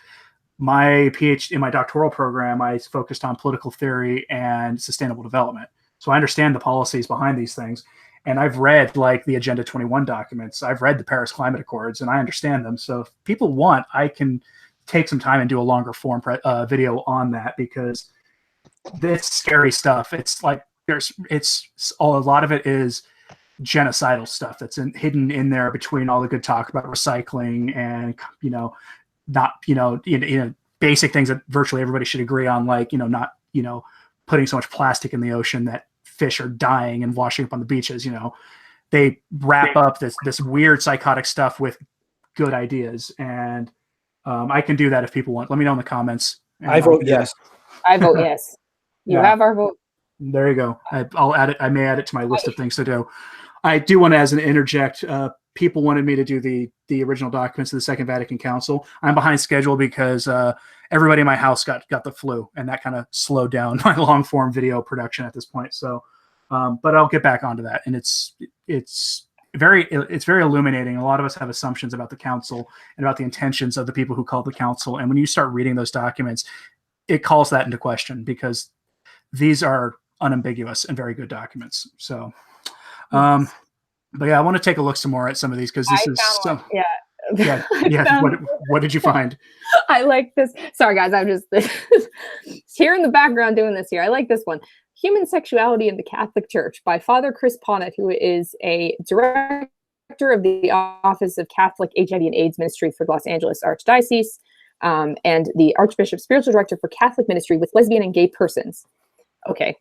my PhD in my doctoral program, I focused on political theory and sustainable development. So I understand the policies behind these things. And I've read the Agenda 21 documents. I've read the Paris Climate Accords, and I understand them. So if people want, I can take some time and do a longer form video on that, because it's scary stuff. It's a lot of it is genocidal stuff that's hidden in there between all the good talk about recycling and basic things that virtually everybody should agree on, not putting so much plastic in the ocean that fish are dying and washing up on the beaches. They wrap up this weird psychotic stuff with good ideas, and I can do that if people want. Let me know in the comments. I vote yes. I vote yes. You have our vote. There you go. I'll add it. I may add it to my list of things to do. I do want to, as an interject, people wanted me to do the original documents of the Second Vatican Council. I'm behind schedule because everybody in my house got the flu, and that kind of slowed down my long form video production at this point. So, but I'll get back onto that. And it's very illuminating. A lot of us have assumptions about the council and about the intentions of the people who called the council. And when you start reading those documents, it calls that into question, because these are unambiguous and very good documents. So, but yeah, I want to take a look some more at some of these, because this is so. Yeah. What did you find? I like this. Sorry, guys, I'm just here in the background doing this here. I like this one. Human Sexuality in the Catholic Church by Father Chris Ponnet, who is a director director of the Office of Catholic HIV and AIDS Ministry for the Los Angeles Archdiocese, and the Archbishop's spiritual director for Catholic ministry with lesbian and gay persons. Okay.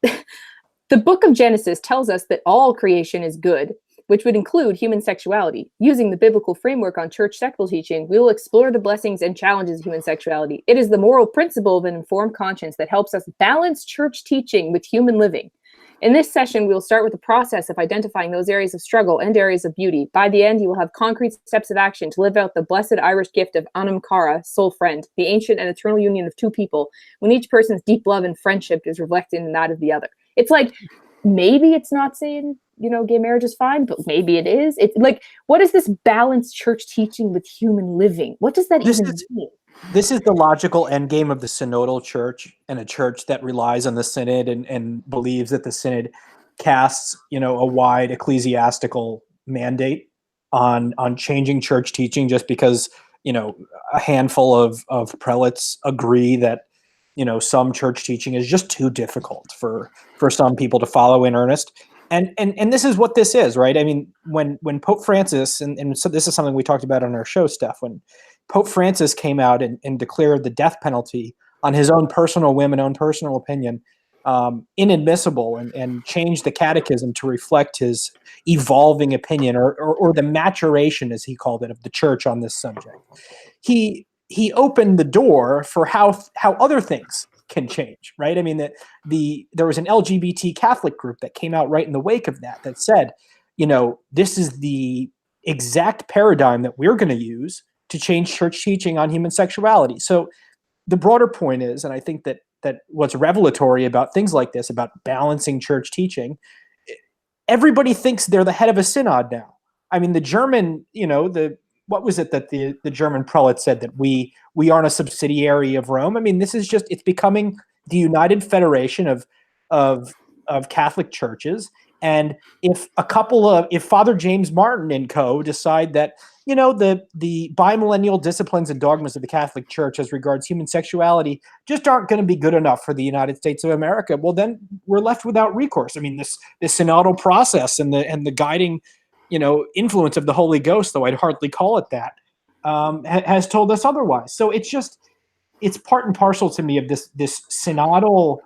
The book of Genesis tells us that all creation is good, which would include human sexuality. Using the biblical framework on church sexual teaching, we will explore the blessings and challenges of human sexuality. It is the moral principle of an informed conscience that helps us balance church teaching with human living. In this session, we will start with the process of identifying those areas of struggle and areas of beauty. By the end, you will have concrete steps of action to live out the blessed Irish gift of anam cara, soul friend, the ancient and eternal union of two people, when each person's deep love and friendship is reflected in that of the other. It's like, maybe it's not saying, gay marriage is fine, but maybe it is. It's like, what is this balanced church teaching with human living? What does that even mean? This is the logical endgame of the synodal church, and a church that relies on the synod and believes that the synod casts, a wide ecclesiastical mandate on changing church teaching just because, a handful of prelates agree that, some church teaching is just too difficult for some people to follow in earnest. And this is what this is, right? I mean, when Pope Francis, and so this is something we talked about on our show, Steph, when Pope Francis came out and declared the death penalty on his own personal whim and own personal opinion inadmissible, and changed the catechism to reflect his evolving opinion or the maturation, as he called it, of the church on this subject. He opened the door for how other things can change, right? I mean, there was an LGBT Catholic group that came out right in the wake of that said, this is the exact paradigm that we're going to use to change church teaching on human sexuality. So the broader point is, and I think that what's revelatory about things like this, about balancing church teaching, everybody thinks they're the head of a synod now. I mean, the German, what was it that the German prelate said, that we aren't a subsidiary of Rome? I mean, this is it's becoming the United Federation of Catholic churches. And if Father James Martin and co. decide that, the bimillennial disciplines and dogmas of the Catholic Church as regards human sexuality just aren't going to be good enough for the United States of America, well, then we're left without recourse. I mean, this synodal process and the guiding, influence of the Holy Ghost, though I'd hardly call it that, has told us otherwise. So it's part and parcel to me of this synodal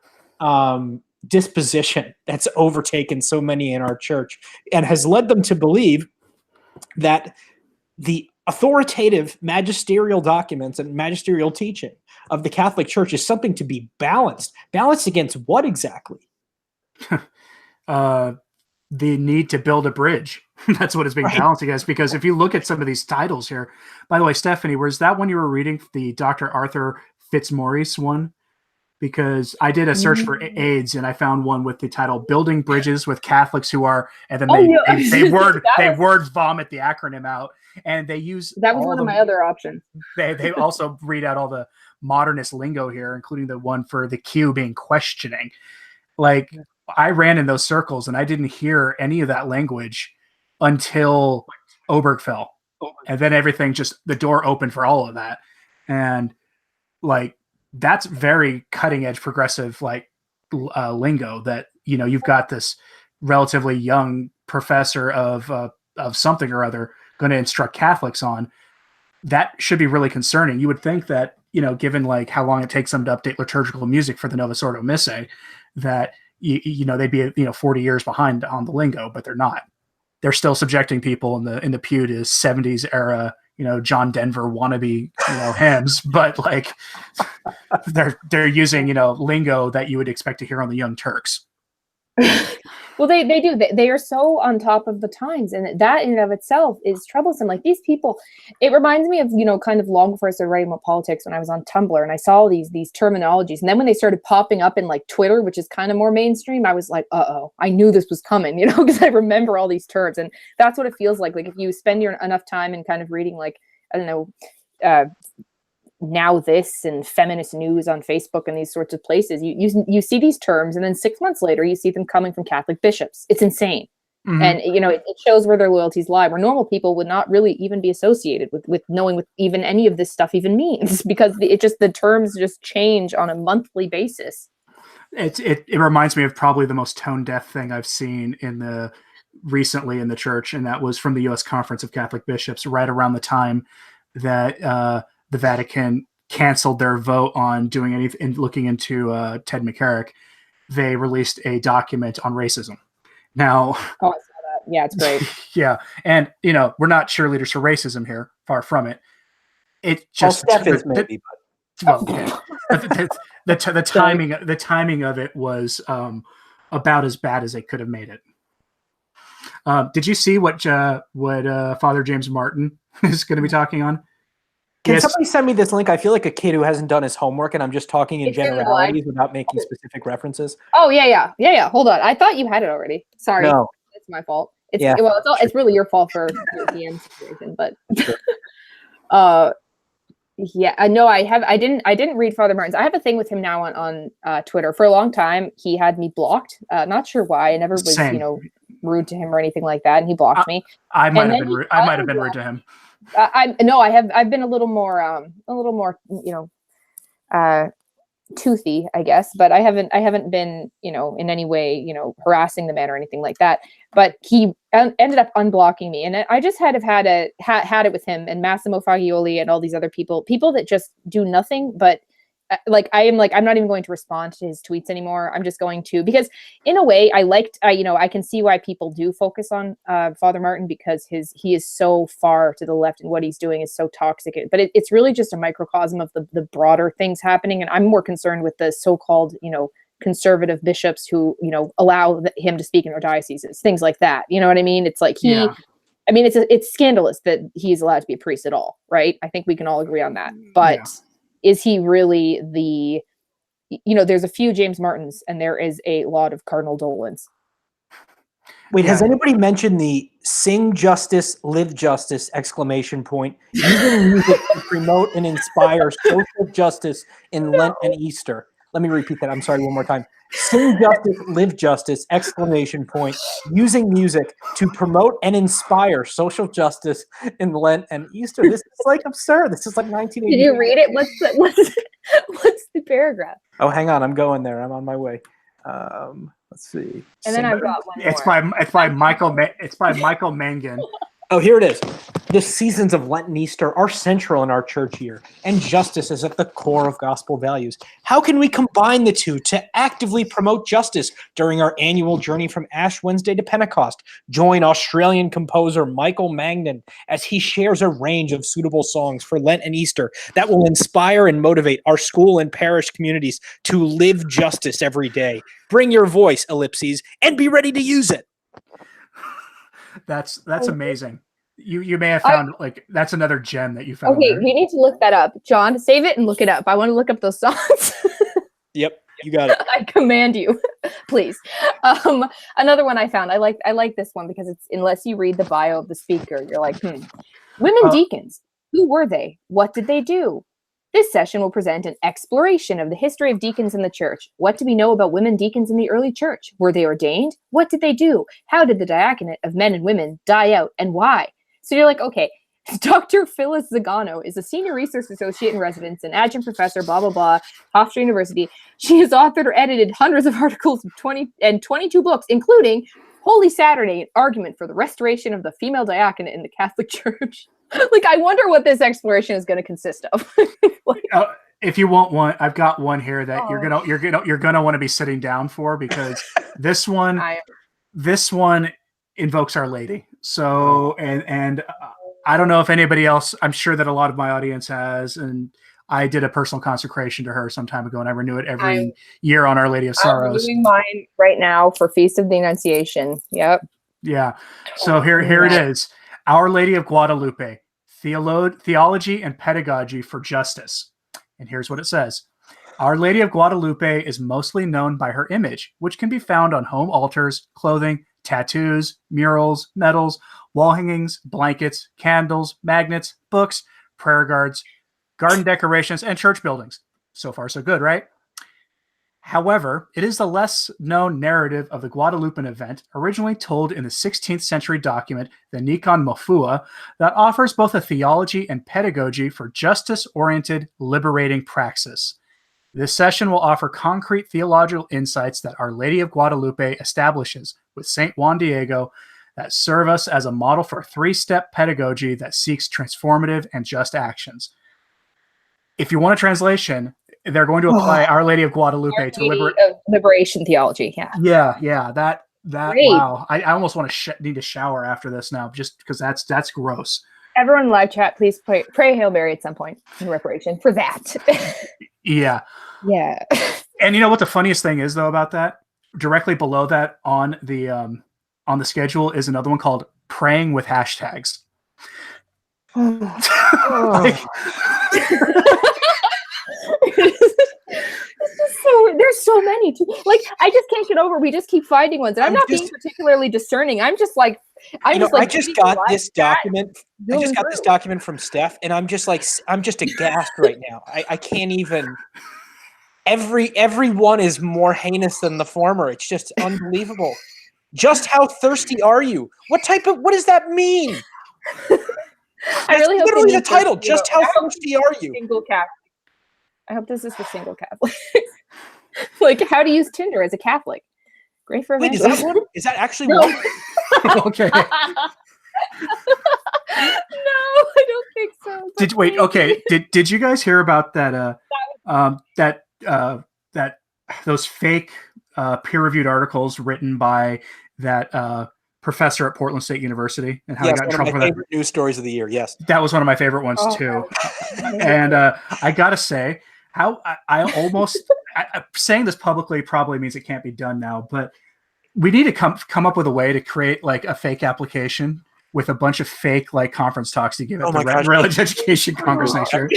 disposition that's overtaken so many in our church and has led them to believe that the authoritative magisterial documents and magisterial teaching of the Catholic Church is something to be balanced. Balanced against what exactly? The need to build a bridge. That's what it's being balanced against. Because if you look at some of these titles here, by the way, Stefanie, was that one you were reading, the Dr. Arthur Fitzmaurice one? Because I did a search for AIDS and I found one with the title "Building Bridges with Catholics Who Are," and then they word vomit the acronym out, and they use that was one of my other options. They also read out all the modernist lingo here, including the one for the Q being questioning. Like, I ran in those circles and I didn't hear any of that language until Obergefell, and then everything the door opened for all of that, and like. That's very cutting edge progressive lingo that, you've got this relatively young professor of something or other going to instruct Catholics on. That should be really concerning. You would think that, given how long it takes them to update liturgical music for the Novus Ordo Missae, that, they'd be, 40 years behind on the lingo, but they're not. They're still subjecting people in the pew to 70s era, John Denver wannabe, hymns, but they're using, lingo that you would expect to hear on the Young Turks. Well, they do. They are so on top of the times, and that in and of itself is troublesome. Like, these people, it reminds me of, kind of long before I started writing about politics, when I was on Tumblr and I saw these terminologies, and then when they started popping up in Twitter, which is kind of more mainstream, I was like, uh-oh, I knew this was coming, because I remember all these terms, and that's what it feels like. Like, if you spend enough time in kind of reading, I don't know, Now This and feminist news on Facebook and these sorts of places, you see these terms, and then 6 months later you see them coming from Catholic bishops. It's insane. Mm-hmm. And it shows where their loyalties lie, where normal people would not really even be associated with knowing what even any of this stuff even means, because the terms just change on a monthly basis. It reminds me of probably the most tone deaf thing I've seen in the recently in the church, and that was from the U.S. Conference of Catholic Bishops, right around the time that the Vatican canceled their vote on doing anything, looking into Ted McCarrick. They released a document on racism. Now, Oh, I saw that. Yeah, it's great. yeah, and we're not cheerleaders for racism here, far from it. It just Steph is maybe, well, yeah. the timing of it was about as bad as they could have made it. Did you see what Father James Martin is going to be talking on? Can somebody send me this link? I feel like a kid who hasn't done his homework, and I'm just talking in generalities without making specific references. Oh yeah. Hold on, I thought you had it already. Sorry, no, it's my fault. It's really your fault for your DM situation, but yeah, no, I didn't read Father Martin's. I have a thing with him now on Twitter. For a long time, he had me blocked. Not sure why. I never was rude to him or anything like that, and he blocked me. I might have been rude to him. I've been a little more toothy, I guess, but I haven't been in any way harassing the man or anything like that. But he ended up unblocking me, and I just had it with him and Massimo Fagioli and all these other people that just do nothing but I'm not even going to respond to his tweets anymore. I'm just going to, because in a way I can see why people do focus on Father Martin, because he is so far to the left, and what he's doing is so toxic. But it's really just a microcosm of the broader things happening. And I'm more concerned with the so-called, conservative bishops who, allow him to speak in their dioceses, things like that. You know what I mean? It's like it's scandalous that he's allowed to be a priest at all, right? I think we can all agree on that. But is he really there's a few James Martins and there is a lot of Cardinal Dolans. Wait, has anybody mentioned the sing justice, live justice, ! Using music to promote and inspire social justice in Lent and Easter? Let me repeat that. I'm sorry, one more time. Sing justice, live justice, ! Using music to promote and inspire social justice in Lent and Easter. This is like absurd. This is like 1980. Did you read it? What's the paragraph? Oh, hang on. I'm going there. I'm on my way. Let's see. And then I've got one more. It's by Michael Mangan. Oh, here it is. The seasons of Lent and Easter are central in our church year, and justice is at the core of gospel values. How can we combine the two to actively promote justice during our annual journey from Ash Wednesday to Pentecost? Join Australian composer Michael Mangan as he shares a range of suitable songs for Lent and Easter that will inspire and motivate our school and parish communities to live justice every day. Bring your voice, ellipses, and be ready to use it. That's amazing. You may have found that's another gem that you found. Okay, there. You need to look that up. John, save it and look it up. I want to look up those songs. Yep, you got it. I command you, please. Another one I found. I like this one because it's, unless you read the bio of the speaker, you're like, Women deacons. Who were they? What did they do? This session will present an exploration of the history of deacons in the church. What do we know about women deacons in the early church? Were they ordained? What did they do? How did the diaconate of men and women die out, and why? So you're like, okay, Dr. Phyllis Zagano is a senior research associate in residence and adjunct professor, blah, blah, blah, Hofstra University. She has authored or edited hundreds of articles and 22 books, including Holy Saturday, an argument for the restoration of the female diaconate in the Catholic Church. I wonder what this exploration is going to consist of. If you want one, I've got one here that you're gonna want to be sitting down for, because this one invokes Our Lady. So and I don't know if anybody else. I'm sure that a lot of my audience has, and I did a personal consecration to her some time ago, and I renew it every year on Our Lady of Sorrows. I'm doing mine right now for Feast of the Annunciation. Yep. Yeah. So here it is. Our Lady of Guadalupe, Theology and Pedagogy for Justice. And here's what it says. Our Lady of Guadalupe is mostly known by her image, which can be found on home altars, clothing, tattoos, murals, medals, wall hangings, blankets, candles, magnets, books, prayer guards, garden decorations, and church buildings. So far, so good, right? However, it is the less known narrative of the Guadalupan event, originally told in the 16th century document, the Nikon Mofua, that offers both a theology and pedagogy for justice-oriented, liberating praxis. This session will offer concrete theological insights that Our Lady of Guadalupe establishes with St. Juan Diego that serve us as a model for a 3-step pedagogy that seeks transformative and just actions. If you want a translation, they're going to apply Our Lady of Guadalupe to liberation theology. Yeah. That Great. Wow. I almost want to need to shower after this now, just because that's gross. Everyone in live chat, please pray Hail Mary at some point in reparation for that. Yeah. And you know what the funniest thing is though about that? Directly below that on the schedule is another one called Praying with Hashtags. There's so many too. Like, I just can't get over. We just keep finding ones, and I'm not being particularly discerning. I just got this document. I just got this document from Steph, and I'm just aghast right now. I can't even. Every one is more heinous than the former. It's just unbelievable. Just how thirsty are you? What does that mean? I really hope literally the title. Just how thirsty are you? Single Catholic. I hope this is for single Catholic. Like, how to use Tinder as a Catholic. Great for Wait, is that one? Is that actually one? Okay. No, I don't think so. Did you guys hear about that? Those fake peer-reviewed articles written by that professor at Portland State University, and how he got in trouble for that. Favorite news stories of the year. Yes, that was one of my favorite ones too. And I gotta say, how I almost saying this publicly probably means it can't be done now, but we need to come up with a way to create like a fake application with a bunch of fake like conference talks to give at the Religious Education Congress next year.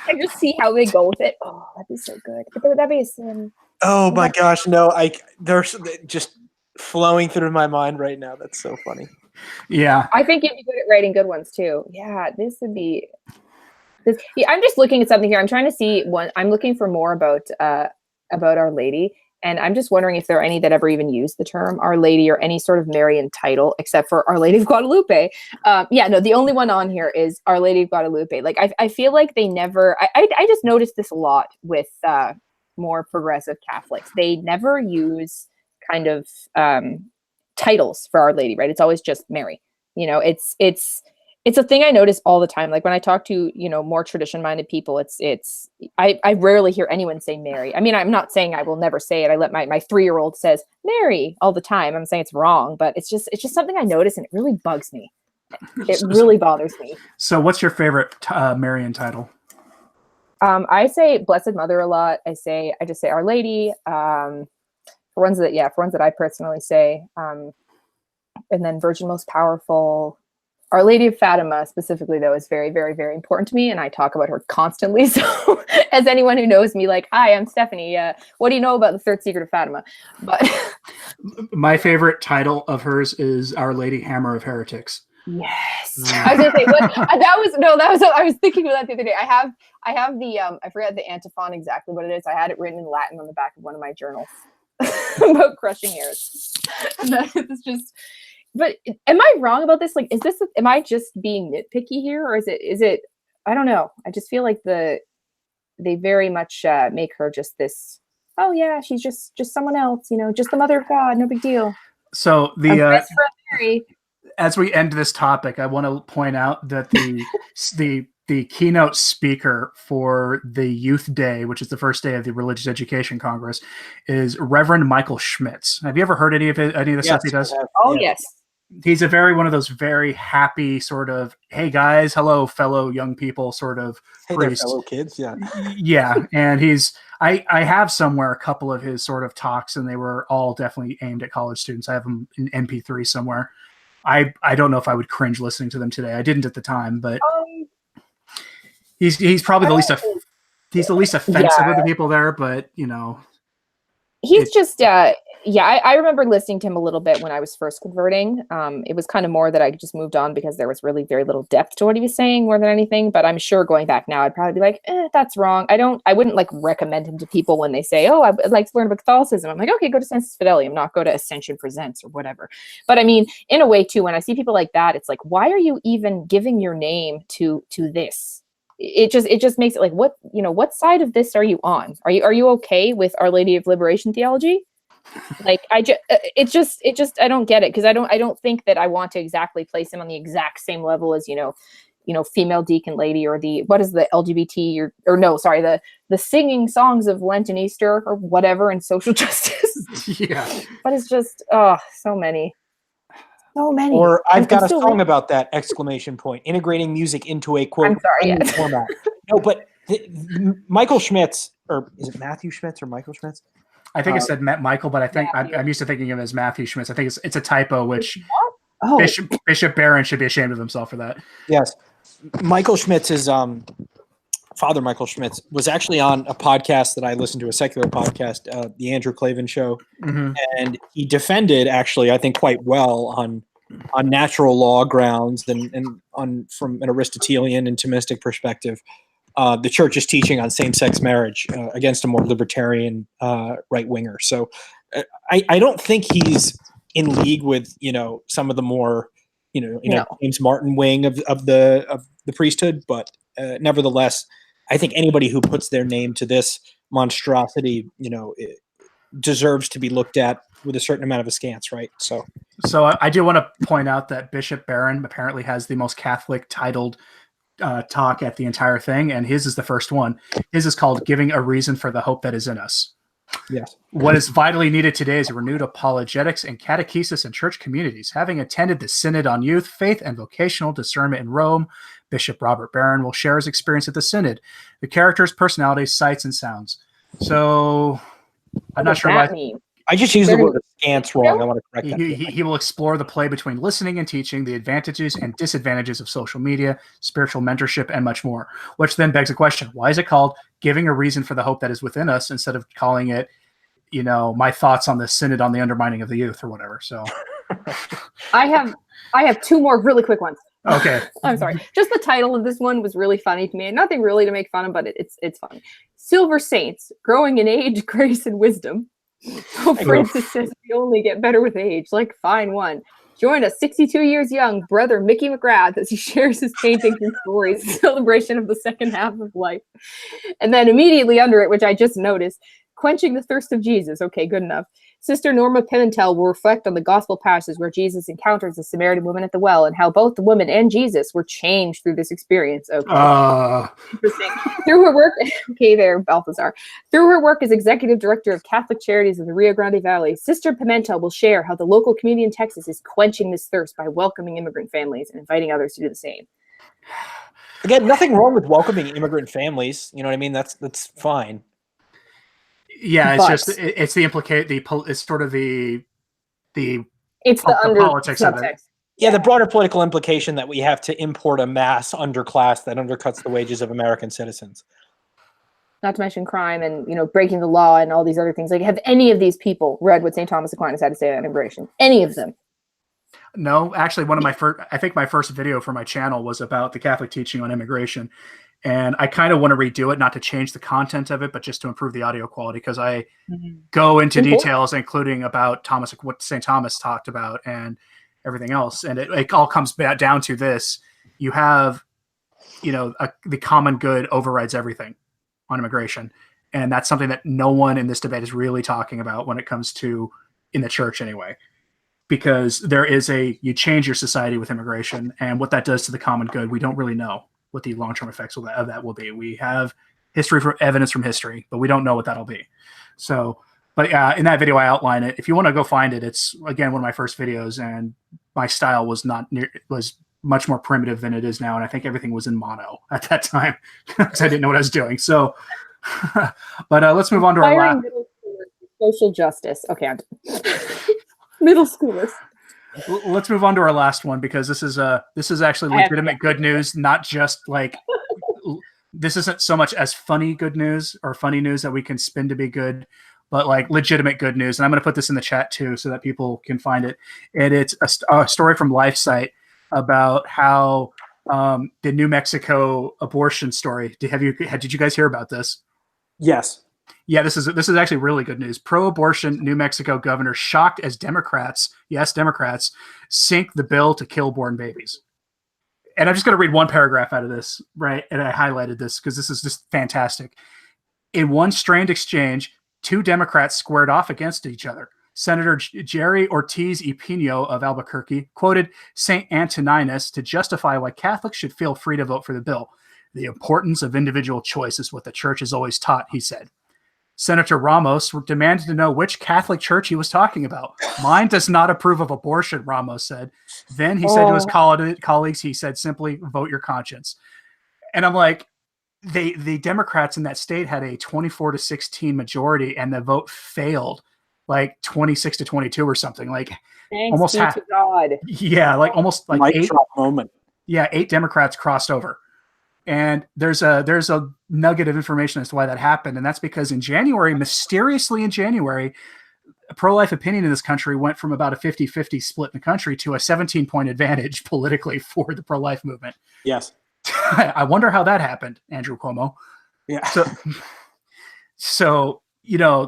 I just see how they go with it. Oh, that'd be so good. That'd be a sin. Oh my gosh, no! They're just flowing through my mind right now. That's so funny. Yeah, I think you'd be good at writing good ones too. Yeah, this would be. Yeah, I'm just looking at something here. I'm trying to see one. I'm looking for more about Our Lady, and I'm just wondering if there are any that ever even use the term Our Lady or any sort of Marian title, except for Our Lady of Guadalupe. The only one on here is Our Lady of Guadalupe. Like, I feel like they never. I just noticed this a lot with more progressive Catholics. They never use kind of titles for Our Lady, right? It's always just Mary. You know, it's a thing I notice all the time. Like when I talk to, more tradition-minded people, I rarely hear anyone say Mary. I mean, I'm not saying I will never say it. I let my 3-year-old says Mary all the time. I'm saying it's wrong, but it's just something I notice, and it really bugs me. It really bothers me. So what's your favorite Marian title? I say Blessed Mother a lot. I just say Our Lady. For ones that I personally say, and then Virgin Most Powerful. Our Lady of Fatima specifically, though, is very, very, very important to me, and I talk about her constantly. So, as anyone who knows me, like, hi, I'm Stefanie. What do you know about the Third Secret of Fatima? But my favorite title of hers is Our Lady Hammer of Heretics. Yes, I was gonna say I was thinking of that the other day. I have the I forget the antiphon exactly what it is. I had it written in Latin on the back of one of my journals about crushing heretics. It's just. But am I wrong about this? Like, am I just being nitpicky here, or is it? I don't know. I just feel like they very much make her just this. Oh yeah, she's just someone else, just the Mother of God, no big deal. So as we end this topic, I want to point out that the keynote speaker for the Youth Day, which is the first day of the Religious Education Congress, is Reverend Michael Schmitz. Have you ever heard any of the stuff he does? Oh yes. He's one of those very happy sort of, hey guys, hello fellow young people sort of priest. Fellow kids, yeah. Yeah, and I have somewhere a couple of his sort of talks, and they were all definitely aimed at college students. I have them in MP3 somewhere. I don't know if I would cringe listening to them today. I didn't at the time, but he's probably the least offensive of the people there, but he's just I remember listening to him a little bit when I was first converting. It was kind of more that I just moved on because there was really very little depth to what he was saying more than anything. But I'm sure going back now, I'd probably be like, that's wrong. I wouldn't like recommend him to people when they say, oh, I'd like to learn about Catholicism. I'm like, okay, go to Sensus Fidelium, not go to Ascension Presents or whatever. But I mean, in a way too, when I see people like that, it's like, why are you even giving your name to this? It just makes it like, what side of this are you on? Are you okay with Our Lady of Liberation theology? Like it just I don't get it, because I don't think that I want to exactly place him on the exact same level as female deacon lady, or what is the LGBT or no, sorry, the singing songs of Lent and Easter or whatever and social justice. Yeah. But it's just so many. Or I've got a song about that! Exclamation point. Integrating music into a quote format. No, but Michael Schmitz, or is it Matthew Schmitz or Michael Schmitz? I think it said Michael, but I think I'm used to thinking of him as Matthew Schmitz. I think it's a typo, which Bishop Barron should be ashamed of himself for that. Yes. Michael Schmitz is Father Michael Schmitz was actually on a podcast that I listened to, a secular podcast, the Andrew Klavan Show, and he defended, actually, I think quite well on natural law grounds and on from an Aristotelian and Thomistic perspective, the church's teaching on same-sex marriage against a more libertarian right winger. So I don't think he's in league with some of the more James Martin wing of the priesthood, but nevertheless, I think anybody who puts their name to this monstrosity, it deserves to be looked at with a certain amount of askance, right? So I do want to point out that Bishop Barron apparently has the most Catholic titled talk at the entire thing, and his is the first one. His is called "Giving a Reason for the Hope That Is in Us." Yes. What is vitally needed today is a renewed apologetics and catechesis in church communities. Having attended the Synod on Youth, Faith, and Vocational Discernment in Rome, Bishop Robert Barron will share his experience at the Synod, the characters, personalities, sights, and sounds. So I'm not sure why. I just used the word askance wrong. I want to correct that. He will explore the play between listening and teaching, the advantages and disadvantages of social media, spiritual mentorship, and much more. Which then begs the question, why is it called Giving a Reason for the Hope That Is Within Us instead of calling it, my thoughts on the Synod on the Undermining of the Youth or whatever? So I have two more really quick ones. Okay. I'm sorry. Just the title of this one was really funny to me. Nothing really to make fun of, but it's funny. Silver Saints, Growing in Age, Grace, and Wisdom. Pope Francis says we only get better with age. Like, fine one. Join us, 62 years young, brother Mickey McGrath, as he shares his paintings and stories in celebration of the second half of life. And then immediately under it, which I just noticed, Quenching the Thirst of Jesus. Okay, good enough. Sister Norma Pimentel will reflect on the gospel passage where Jesus encounters the Samaritan woman at the well and how both the woman and Jesus were changed through this experience. Okay. Interesting. Through her work, okay, there, Balthazar. Through her work as executive director of Catholic Charities in the Rio Grande Valley, Sister Pimentel will share how the local community in Texas is quenching this thirst by welcoming immigrant families and inviting others to do the same. Again, nothing wrong with welcoming immigrant families. You know what I mean? That's fine. Yeah, it's sort of the politics of it. Yeah, the broader political implication that we have to import a mass underclass that undercuts the wages of American citizens. Not to mention crime and breaking the law and all these other things. Like, have any of these people read what St. Thomas Aquinas had to say on immigration? Any of them? No, actually, my first video for my channel was about the Catholic teaching on immigration. And I kind of want to redo it, not to change the content of it, but just to improve the audio quality, because I go into details, including about what St. Thomas talked about and everything else. And it all comes back down to this. You have, the common good overrides everything on immigration. And that's something that no one in this debate is really talking about when it comes to in the church anyway. Because there is you change your society with immigration, and what that does to the common good, we don't really know what the long-term effects of that will be. We have evidence from history, but we don't know what that'll be. So, but in that video, I outline it. If you want to go find it, it's again one of my first videos, and my style was was much more primitive than it is now, and I think everything was in mono at that time because I didn't know what I was doing. So, but let's move on to our last. Social justice. Okay, I'm middle schoolers. Let's move on to our last one, because this is actually legitimate good news, not just like this isn't so much as funny good news or funny news that we can spin to be good, but like legitimate good news. And I'm going to put this in the chat too, so that people can find it. And it's a story from LifeSite about how the New Mexico abortion story. Did you guys hear about this? Yes. Yeah, this is actually really good news. Pro-abortion New Mexico governor shocked as Democrats sink the bill to kill born babies. And I'm just going to read one paragraph out of this, right? And I highlighted this because this is just fantastic. In one strained exchange, two Democrats squared off against each other. Senator Jerry Ortiz y Pino of Albuquerque quoted St. Antoninus to justify why Catholics should feel free to vote for the bill. The importance of individual choice is what the church has always taught, he said. Senator Ramos demanded to know which Catholic church he was talking about. Mine does not approve of abortion, Ramos said. Then he said to his colleagues, he said simply, vote your conscience. And I'm like, the Democrats in that state had a 24-16 majority, and the vote failed like 26-22 or something. Like Thanks almost half. to God. Yeah, like almost like Mic eight drop moment. Yeah, 8 Democrats crossed over. And there's a nugget of information as to why that happened. And that's because mysteriously in January, pro-life opinion in this country went from about a 50-50 split in the country to a 17-point advantage politically for the pro-life movement. Yes. I wonder how that happened, Andrew Cuomo. Yeah. So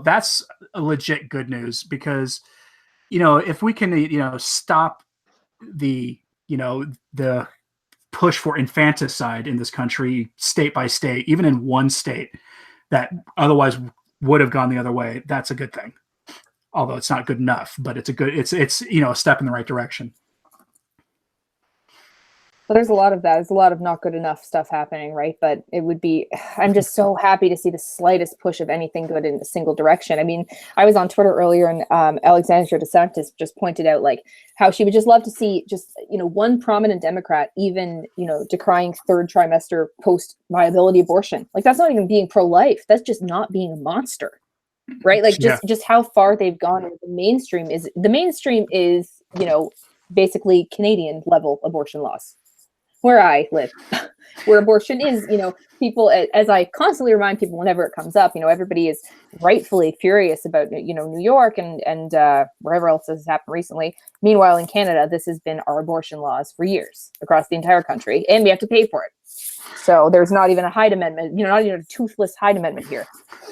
that's a legit good news because, if we can, stop the push for infanticide in this country, state by state, even in one state that otherwise would have gone the other way, that's a good thing. Although it's not good enough, but it's a step in the right direction. Well, there's a lot of that. There's a lot of not good enough stuff happening, right? But I'm just so happy to see the slightest push of anything good in a single direction. I mean, I was on Twitter earlier and Alexandria DeSantis just pointed out like how she would just love to see one prominent Democrat even, decrying third trimester post-viability abortion. Like that's not even being pro-life. That's just not being a monster, right? Like just how far they've gone. The mainstream is, basically Canadian level abortion laws. Where I live, where abortion is, people, as I constantly remind people whenever it comes up, everybody is rightfully furious about, New York and wherever else this has happened recently. Meanwhile, in Canada, this has been our abortion laws for years across the entire country, and we have to pay for it. So there's not even a Hyde Amendment, not even a toothless Hyde Amendment here.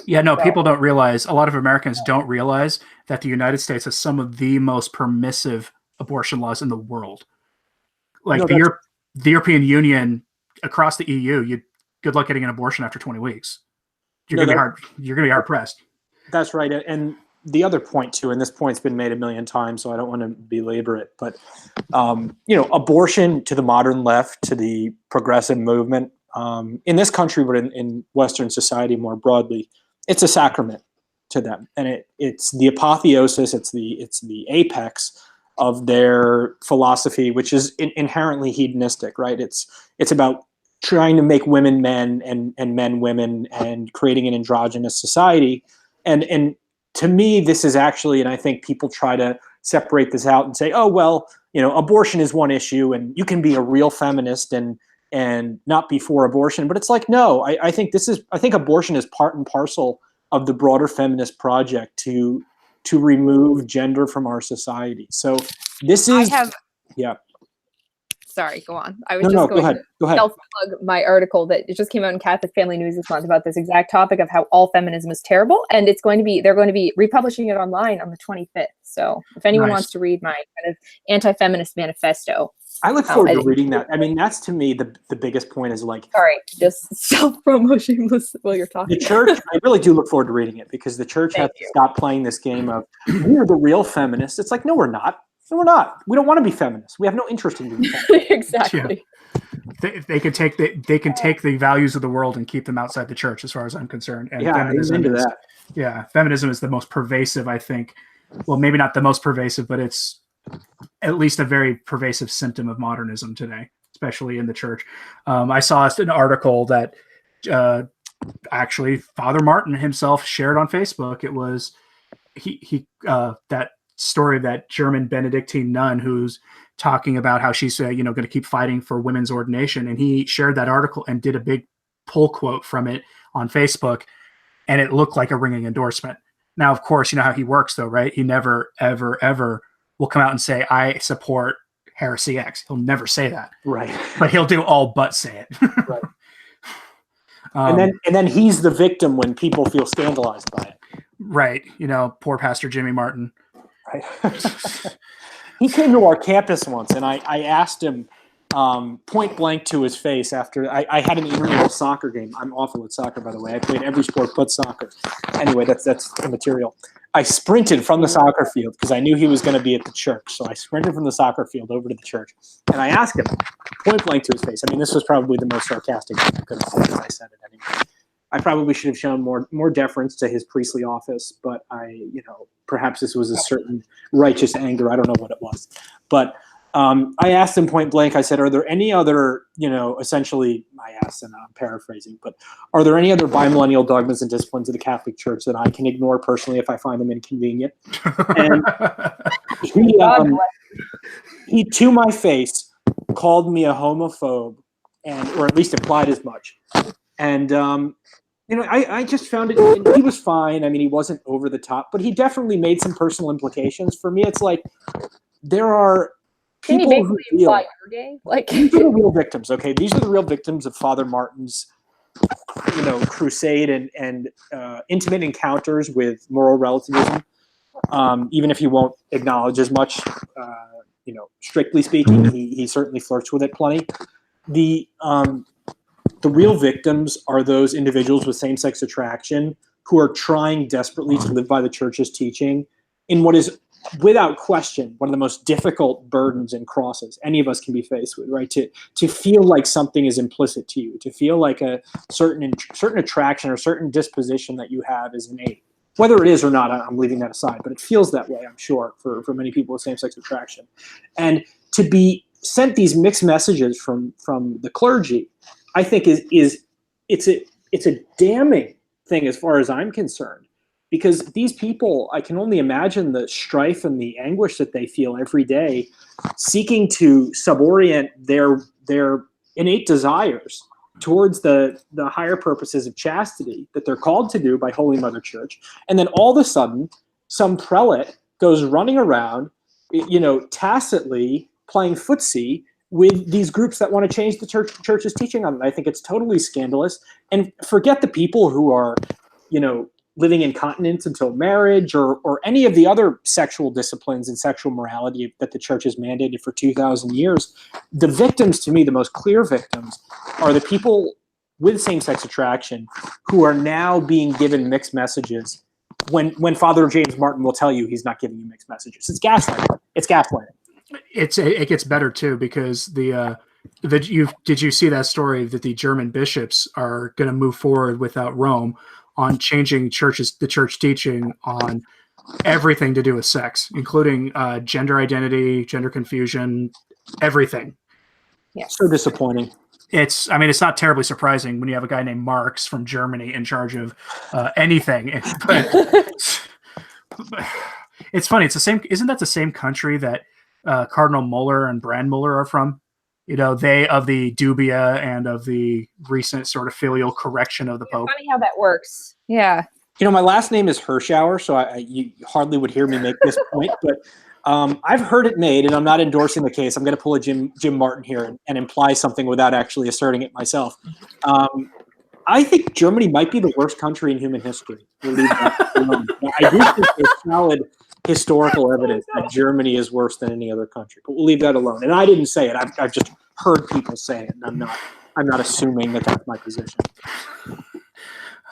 Yeah, no, people don't realize, a lot of Americans don't realize that the United States has some of the most permissive abortion laws in the world. Like the European Union, across the EU, good luck getting an abortion after 20 weeks. You're gonna be hard pressed. That's right. And the other point too, and this point's been made a million times, so I don't want to belabor it, but abortion to the modern left, to the progressive movement, in this country, but in Western society more broadly, it's a sacrament to them, and it's the apotheosis, it's the apex of their philosophy, which is inherently hedonistic, right? It's about trying to make women men and men women and creating an androgynous society. And to me, this is actually, and I think people try to separate this out and say, oh, well, abortion is one issue and you can be a real feminist and not be for abortion. But it's like, no, I think abortion is part and parcel of the broader feminist project to remove gender from our society. So this is, Sorry, go on. I was go ahead. Self-plug my article that it just came out in Catholic Family News this month about this exact topic of how all feminism is terrible, and they're going to be republishing it online on the 25th. So if anyone wants to read my kind of anti-feminist manifesto, I look forward to reading that. I mean, that's to me the biggest point is like. Sorry, just self-promo shameless while you're talking. The church, I really do look forward to reading it because the church has to stop playing this game of we're the real feminists. It's like, no, we're not. No, we're not. We don't want to be feminists. We have no interest in being feminists. Exactly. Yeah. They can take the values of the world and keep them outside the church, as far as I'm concerned. And feminism is the most pervasive, I think. Well, maybe not the most pervasive, but it's at least a very pervasive symptom of modernism today, especially in the church. I saw an article that actually Father Martin himself shared on Facebook. It was that story of that German Benedictine nun who's talking about how she's going to keep fighting for women's ordination, and he shared that article and did a big pull quote from it on Facebook, and it looked like a ringing endorsement. Now, of course, you know how he works, though, right? He never, ever, ever will come out and say, I support heresy X. He'll never say that. Right. But he'll do all but say it. Right. And then he's the victim when people feel scandalized by it. Right. Poor Pastor Jimmy Martin. Right. He came to our campus once, and I asked him, point blank to his face after I had an intramural soccer game. I'm awful at soccer, by the way. I played every sport but soccer. Anyway, that's immaterial. I sprinted from the soccer field because I knew he was going to be at the church. So I sprinted from the soccer field over to the church, and I asked him point blank to his face. I mean, this was probably the most sarcastic thing I could have said as I said it anyway. I probably should have shown more deference to his priestly office, but perhaps this was a certain righteous anger. I don't know what it was, but I asked him point blank. I said, "Are there any other, essentially?" I asked, and I'm paraphrasing, but are there any other bimillennial dogmas and disciplines of the Catholic Church that I can ignore personally if I find them inconvenient? And he to my face called me a homophobe, or at least implied as much, and. I just found it. He was fine. I mean, he wasn't over the top, but he definitely made some personal implications for me. It's like there are people who feel these are the real victims. Okay, these are the real victims of Father Martin's, crusade and intimate encounters with moral relativism. Even if he won't acknowledge as much, strictly speaking, he certainly flirts with it plenty. The real victims are those individuals with same-sex attraction who are trying desperately to live by the church's teaching in what is, without question, one of the most difficult burdens and crosses any of us can be faced with, right? To feel like something is implicit to you, to feel like a certain attraction or certain disposition that you have is innate. Whether it is or not, I'm leaving that aside, but it feels that way, I'm sure, for many people with same-sex attraction. And to be sent these mixed messages from the clergy, I think it's a damning thing as far as I'm concerned, because these people, I can only imagine the strife and the anguish that they feel every day, seeking to suborient their innate desires towards the higher purposes of chastity that they're called to do by Holy Mother Church, and then all of a sudden, some prelate goes running around, tacitly playing footsie with these groups that want to change the church's teaching on it. I think it's totally scandalous. And forget the people who are, living in continence until marriage or any of the other sexual disciplines and sexual morality that the church has mandated for 2,000 years. The victims, to me, the most clear victims, are the people with same-sex attraction who are now being given mixed messages when Father James Martin will tell you he's not giving you mixed messages. It's gaslighting. It's gaslighting. It gets better too, because did you see that story that the German bishops are going to move forward without Rome on changing the church teaching on everything to do with sex, including gender identity, gender confusion, everything. Yes. So disappointing. It's not terribly surprising when you have a guy named Marx from Germany in charge of anything. But it's funny. It's the same. Isn't that the same country that Cardinal Muller and Brandmuller are from? They of the dubia and of the recent sort of filial correction of the Pope. Funny how that works. Yeah. My last name is Hirschauer, so you hardly would hear me make this point, but I've heard it made, and I'm not endorsing the case. I'm going to pull a Jim Martin here and imply something without actually asserting it myself. I think Germany might be the worst country in human history. I do think there's solid historical evidence that Germany is worse than any other country, but we'll leave that alone. And I didn't say it. I've just heard people say it, and I'm not assuming that that's my position.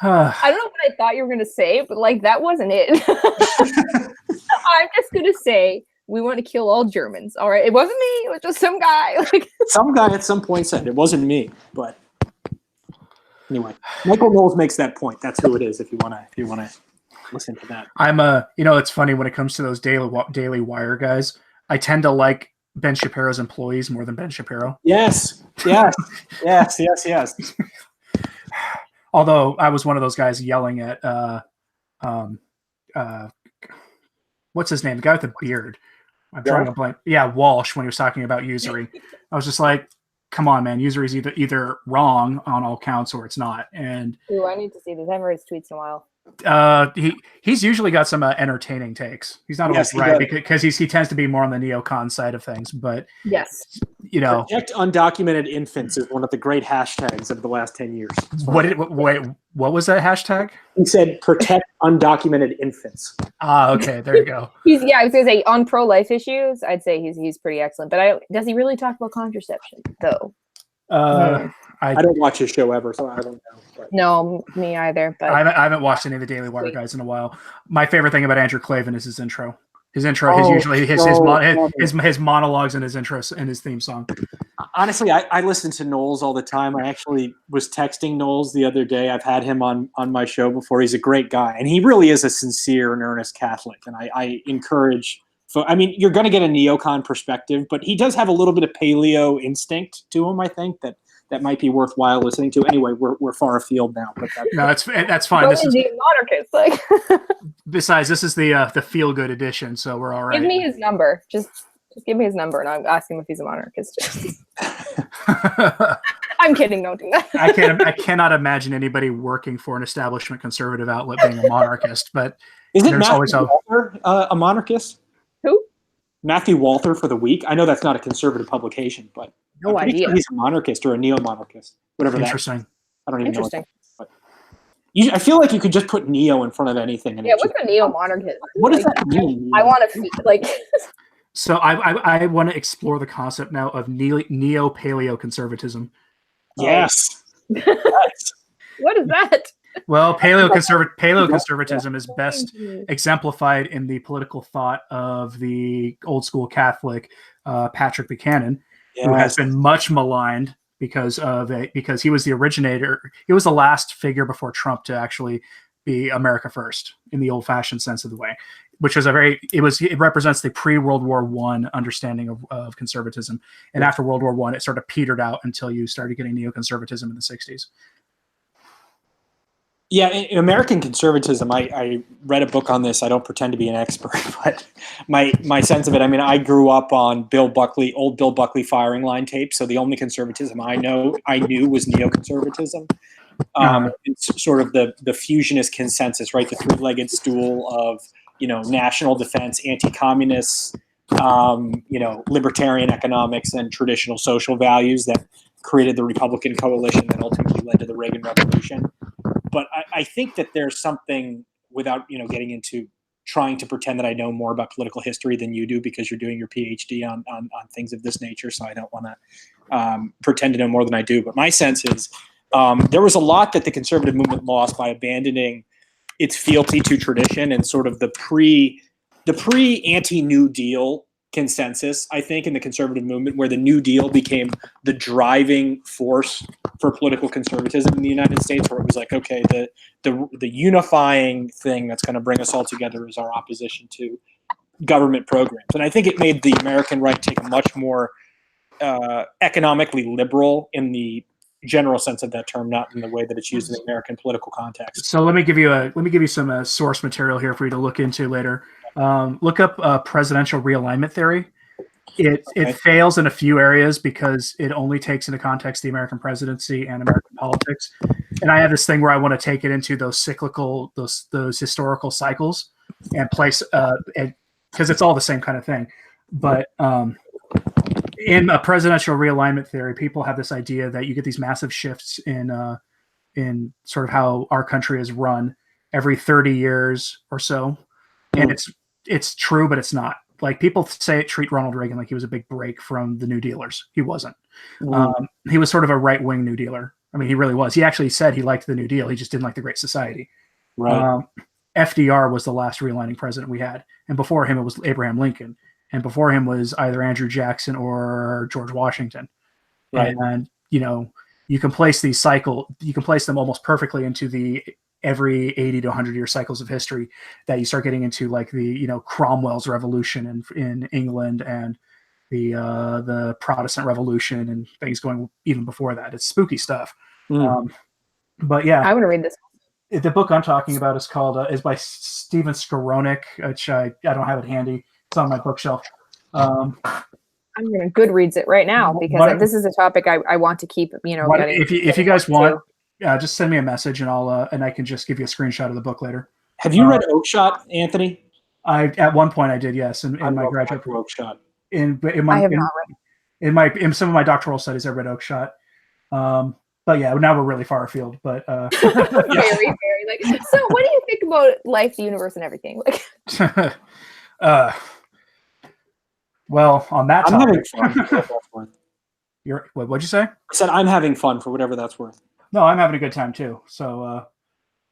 I don't know what I thought you were going to say, but that wasn't it. I'm just going to say we want to kill all Germans. All right. It wasn't me. It was just some guy. Some guy at some point said it wasn't me, but anyway, Michael Knowles makes that point. That's who it is. If you want to listen to that. It's funny when it comes to those Daily Wire guys, I tend to like Ben Shapiro's employees more than Ben Shapiro. Yes. Although I was one of those guys yelling at what's his name? The guy with the beard. I'm drawing a blank. Yeah, Walsh, when he was talking about usury. I was just like, come on, man. Usury is either wrong on all counts or it's not. And I need to see this. I haven't read his tweets in a while. He's usually got some entertaining takes. He's not always right because he tends to be more on the neocon side of things. But yes, protect undocumented infants is one of the great hashtags of the last 10 years. What was that hashtag? He said protect undocumented infants. Okay, there you go. I was gonna say on pro-life issues, I'd say he's pretty excellent. But does he really talk about contraception though? I don't watch his show ever, so I don't know. But. No, me either. But I haven't watched any of the Daily Wire guys in a while. My favorite thing about Andrew Klavan is his intro. His monologues and his intros and his theme song. Honestly, I listen to Knowles all the time. I actually was texting Knowles the other day. I've had him on my show before. He's a great guy, and he really is a sincere and earnest Catholic. And I encourage. I mean, you're going to get a neocon perspective, but he does have a little bit of paleo instinct to him. I think that might be worthwhile listening to. Anyway, we're far afield now. But that's fine. This is monarchist. Like, besides, this is the feel good edition, so we're all right. Give me his number. Just give me his number, and I'll ask him if he's a monarchist. I'm kidding. Don't do that. I cannot imagine anybody working for an establishment conservative outlet being a monarchist. But isn't Matthew Walther a monarchist? Who? Matthew Walther for The Week. I know that's not a conservative publication, but no idea. Sure he's a monarchist or a neo-monarchist, whatever that is. Interesting. I don't even know. But I feel like you could just put neo in front of anything. And what's a neo-monarchist? What does that mean? I want to like. So I want to explore the concept now of neo-paleo conservatism. Yes. What is that? Well, paleo conservatism is best exemplified in the political thought of the old school Catholic Patrick Buchanan, who has been much maligned because he was the originator. He was the last figure before Trump to actually be America first in the old-fashioned sense of the way, which was it represents the pre-World War I understanding of conservatism. And after World War I, it sort of petered out until you started getting neoconservatism in the 60s. Yeah, in American conservatism, I read a book on this. I don't pretend to be an expert, but my sense of it, I mean, I grew up on old Bill Buckley firing line tape. So the only conservatism I knew was neoconservatism. It's sort of the fusionist consensus, right? The three-legged stool of, national defense, anti-communists, libertarian economics and traditional social values that created the Republican coalition that ultimately led to the Reagan Revolution. But I think that there's something, without getting into trying to pretend that I know more about political history than you do, because you're doing your PhD on things of this nature. So I don't want to pretend to know more than I do. But my sense is there was a lot that the conservative movement lost by abandoning its fealty to tradition and sort of the pre anti-New Deal consensus, I think, in the conservative movement, where the New Deal became the driving force for political conservatism in the United States, where it was like, okay, the unifying thing that's going to bring us all together is our opposition to government programs. And I think it made the American right take a much more economically liberal in the general sense of that term, not in the way that it's used in the American political context. So let me give you some source material here for you to look into later. Look up presidential realignment theory. It fails in a few areas because it only takes into context the American presidency and American politics. And I have this thing where I want to take it into those cyclical, those historical cycles and place because it's all the same kind of thing. But in a presidential realignment theory, people have this idea that you get these massive shifts in sort of how our country is run every 30 years or so. And it's true, but it's not. Like, people treat Ronald Reagan like he was a big break from the New Dealers. He wasn't. He was sort of a right-wing New Dealer. I mean, he really was. He actually said he liked the New Deal. He just didn't like the Great Society. Right. FDR was the last realigning president we had. And before him, it was Abraham Lincoln. And before him was either Andrew Jackson or George Washington. Right. And, you can place them almost perfectly into the every 80 to 100 year cycles of history that you start getting into, like the Cromwell's revolution in England and the Protestant Revolution and things going even before that. It's spooky stuff. But yeah, I want to read this. The book I'm talking about is called is by Stephen Skowronek, which I don't have it handy. It's on my bookshelf. I'm going to Goodreads it right now because this is a topic I want to keep. If you guys want, just send me a message and I can just give you a screenshot of the book later. Have you read Oakeshott, Anthony? At one point I did, yes, in my graduate Oakeshott. In I have not read. In some of my doctoral studies, I read Oakeshott. But yeah, now we're really far afield. But very, very like. So, what do you think about life, the universe, and everything? Like, well, on that topic, I'm having fun. For what that's worth. What'd you say? I said I'm having fun for whatever that's worth. No, I'm having a good time too. So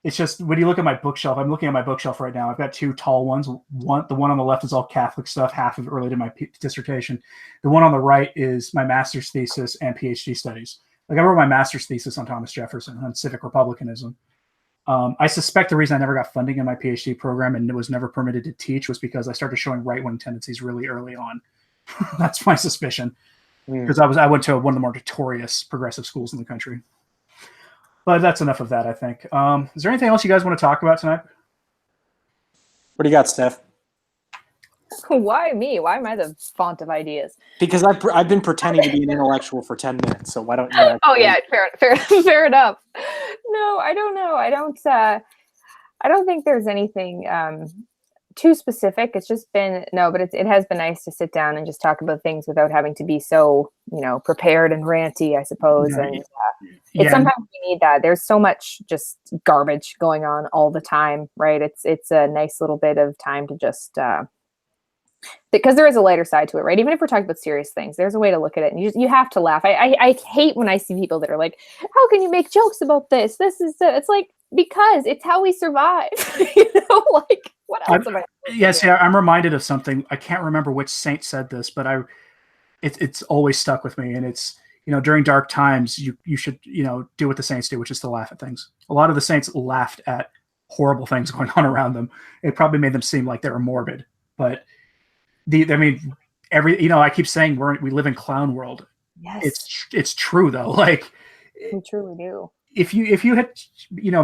it's just when you look at my bookshelf, I'm looking at my bookshelf right now. I've got two tall ones. The one on the left is all Catholic stuff, half of it related to my dissertation. The one on the right is my master's thesis and PhD studies. Like I wrote my master's thesis on Thomas Jefferson, on civic republicanism. I suspect the reason I never got funding in my PhD program and was never permitted to teach was because I started showing right-wing tendencies really early on. That's my suspicion, because I went to one of the more notorious progressive schools in the country. But that's enough of that, I think. Is there anything else you guys want to talk about tonight? What do you got, Steph? why me? Why am I the font of ideas? Because I've been pretending to be an intellectual for 10 minutes. So why don't you? Oh yeah, fair enough. No, I don't know. I don't think there's anything too specific. It's just been but it has been nice to sit down and just talk about things without having to be so prepared and ranty, I suppose. Yeah. And it's sometimes we need that. There's so much just garbage going on all the time, right? It's a nice little bit of time to just because there is a lighter side to it, right? Even if we're talking about serious things, there's a way to look at it, and you have to laugh. I hate when I see people that are like, "How can you make jokes about this? This is it's like, because it's how we survive." Like what else am I? Yes, yeah, I'm reminded of something. I can't remember which saint said this, but it's always stuck with me, and it's during dark times you should do what the saints do, which is to laugh at things. A lot of the saints laughed at horrible things going on around them. It probably made them seem like they were morbid, but I keep saying we live in clown world. Yes, it's true though. Like we truly do. If you had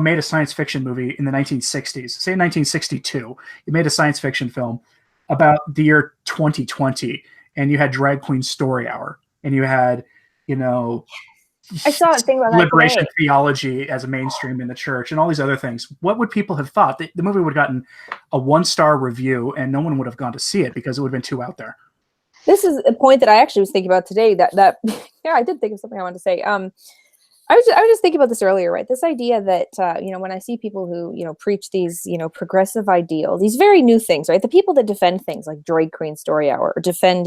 made a science fiction movie in the 1960s, say 1962, you made a science fiction film about the year 2020, and you had Drag Queen Story Hour, and you had I saw a thing about that liberation theology as a mainstream in the church and all these other things. What would people have thought? The movie would have gotten a 1-star review and no one would have gone to see it because it would have been too out there. This is a point that I actually was thinking about today that yeah, I did think of something I wanted to say. I was just thinking about this earlier, right? This idea that, when I see people who, preach these, progressive ideals, these very new things, right? The people that defend things like Drag Queen Story Hour, or defend,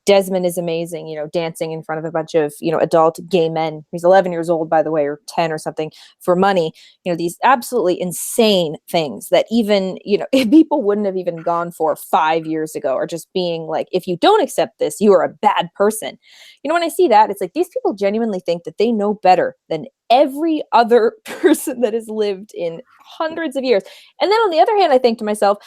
Desmond is amazing, dancing in front of a bunch of, adult gay men. He's 11 years old, by the way, or 10 or something, for money. These absolutely insane things that even, people wouldn't have even gone for 5 years ago, or just being like, if you don't accept this, you are a bad person. When I see that, it's like these people genuinely think that they know better than every other person that has lived in hundreds of years. And then on the other hand, I think to myself,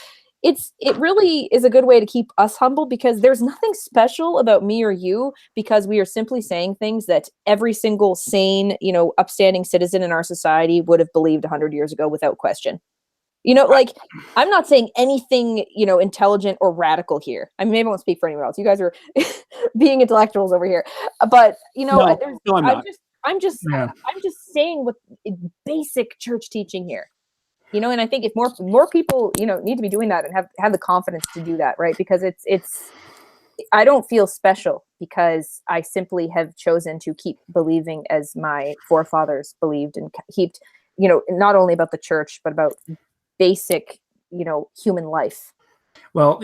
it really is a good way to keep us humble, because there's nothing special about me or you, because we are simply saying things that every single sane, upstanding citizen in our society would have believed 100 years ago without question. Like, I'm not saying anything, intelligent or radical here. I mean, maybe I won't speak for anyone else. You guys are being intellectuals over here, but no, I'm not. I'm just saying what basic church teaching here. And I think if more people, need to be doing that and have the confidence to do that, right? Because I don't feel special because I simply have chosen to keep believing as my forefathers believed, and keep, not only about the church, but about basic, human life. Well,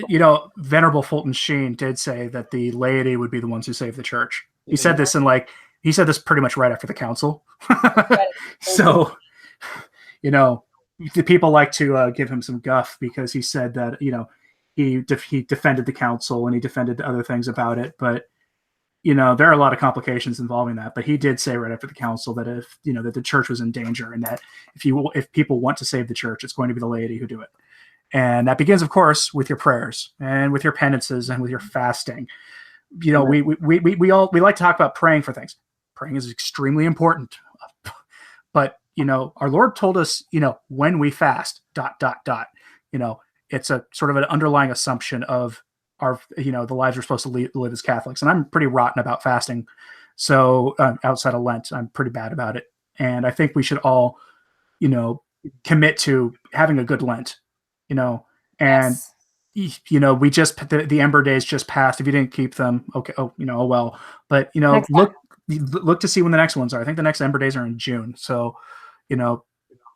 Venerable Fulton Sheen did say that the laity would be the ones who save the church. He said this he said this pretty much right after the council. So, the people like to give him some guff because he said that, he defended the council and he defended other things about it. But, there are a lot of complications involving that. But he did say right after the council that if, that the church was in danger, and that if people want to save the church, it's going to be the laity who do it. And that begins, of course, with your prayers and with your penances and with your fasting. We like to talk about praying for things. Praying is extremely important. But, our Lord told us, when we fast, ... It's a sort of an underlying assumption of our, the lives we're supposed to live as Catholics. And I'm pretty rotten about fasting. So outside of Lent, I'm pretty bad about it. And I think we should all, commit to having a good Lent, and Yes. we just the Ember Days just passed. If you didn't keep them, okay, oh well. But Next look to see when the next ones are. I think the next Ember Days are in June, so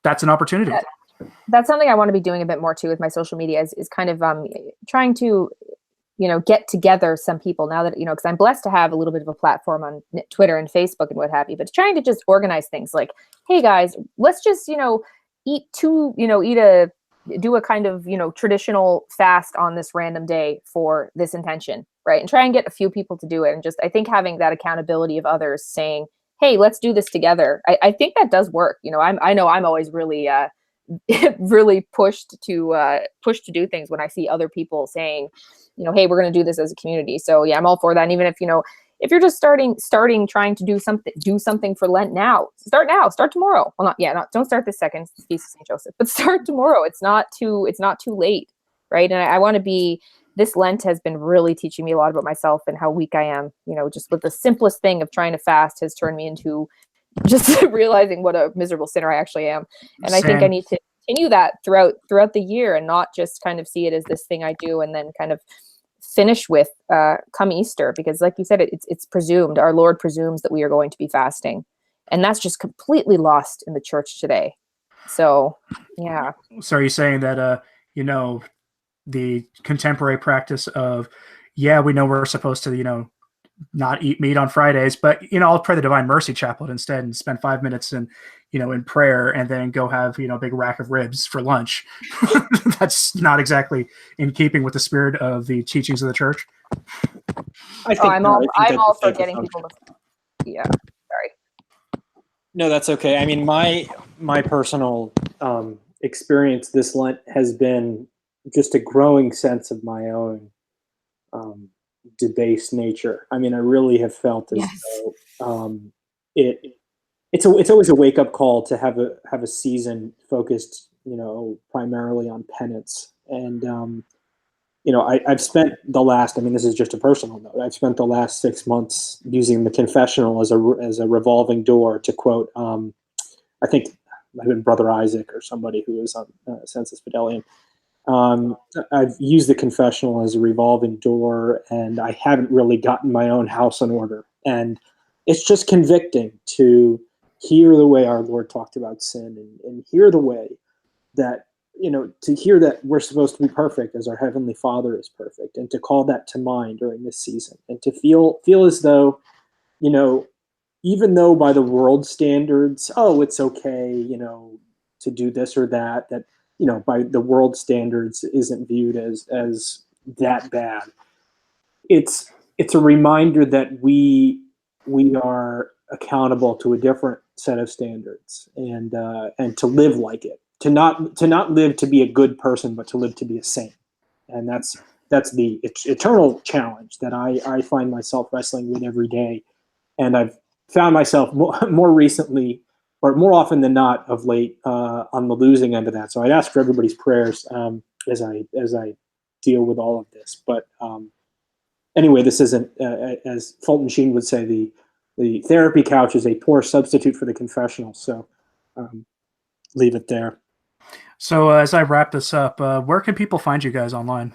that's an opportunity. That's something I want to be doing a bit more too with my social media is kind of trying to get together some people now that because I'm blessed to have a little bit of a platform on Twitter and Facebook and what have you. But trying to just organize things like, hey guys, let's just do a kind of traditional fast on this random day for this intention, right? And try and get a few people to do it. And just I think having that accountability of others saying, hey, let's do this together. I think that does work. I know I'm always really really pushed to do things when I see other people saying, hey, we're going to do this as a community. So yeah, I'm all for that. And even if if you're just starting trying to do something for Lent now, start tomorrow. Well, don't start the second feast of St. Joseph, but start tomorrow. It's not too late, right? And I want to be. This Lent has been really teaching me a lot about myself and how weak I am. Just with the simplest thing of trying to fast has turned me into just realizing what a miserable sinner I actually am. And I think I need to continue that throughout the year and not just kind of see it as this thing I do and then kind of finish with come Easter, because like you said, it's presumed, our Lord presumes that we are going to be fasting. And that's just completely lost in the church today. So, yeah. So are you saying that, the contemporary practice of, we know we're supposed to, not eat meat on Fridays, but I'll pray the Divine Mercy Chaplet instead and spend 5 minutes in prayer and then go have a big rack of ribs for lunch. That's not exactly in keeping with the spirit of the teachings of the church. I'm all for getting people to. Yeah, sorry. No, that's okay. I mean, my personal experience this Lent has been just a growing sense of my own debased nature. I mean, I really have felt as though it's always a wake up call to have a season focused, primarily on penance. And I've spent the last. I mean, this is just a personal note. I've spent the last 6 months using the confessional as a revolving door. To quote, I think it might have been Brother Isaac or somebody who was on Sensus Fidelium. I've used the confessional as a revolving door, and I haven't really gotten my own house in order. And it's just convicting to hear the way our Lord talked about sin and hear the way that, to hear that we're supposed to be perfect as our Heavenly Father is perfect, and to call that to mind during this season, and to feel as though, even though by the world standards, it's okay, to do this or that by the world standards isn't viewed as that bad. It's a reminder that we are accountable to a different set of standards, and to live like it, to not live to be a good person, but to live to be a saint. And that's the eternal challenge that I find myself wrestling with every day. And I've found myself more recently, or more often than not of late, on the losing end of that. So I'd ask for everybody's prayers as I deal with all of this. But anyway, this isn't, as Fulton Sheen would say, the therapy couch is a poor substitute for the confessional. So leave it there. So as I wrap this up, where can people find you guys online?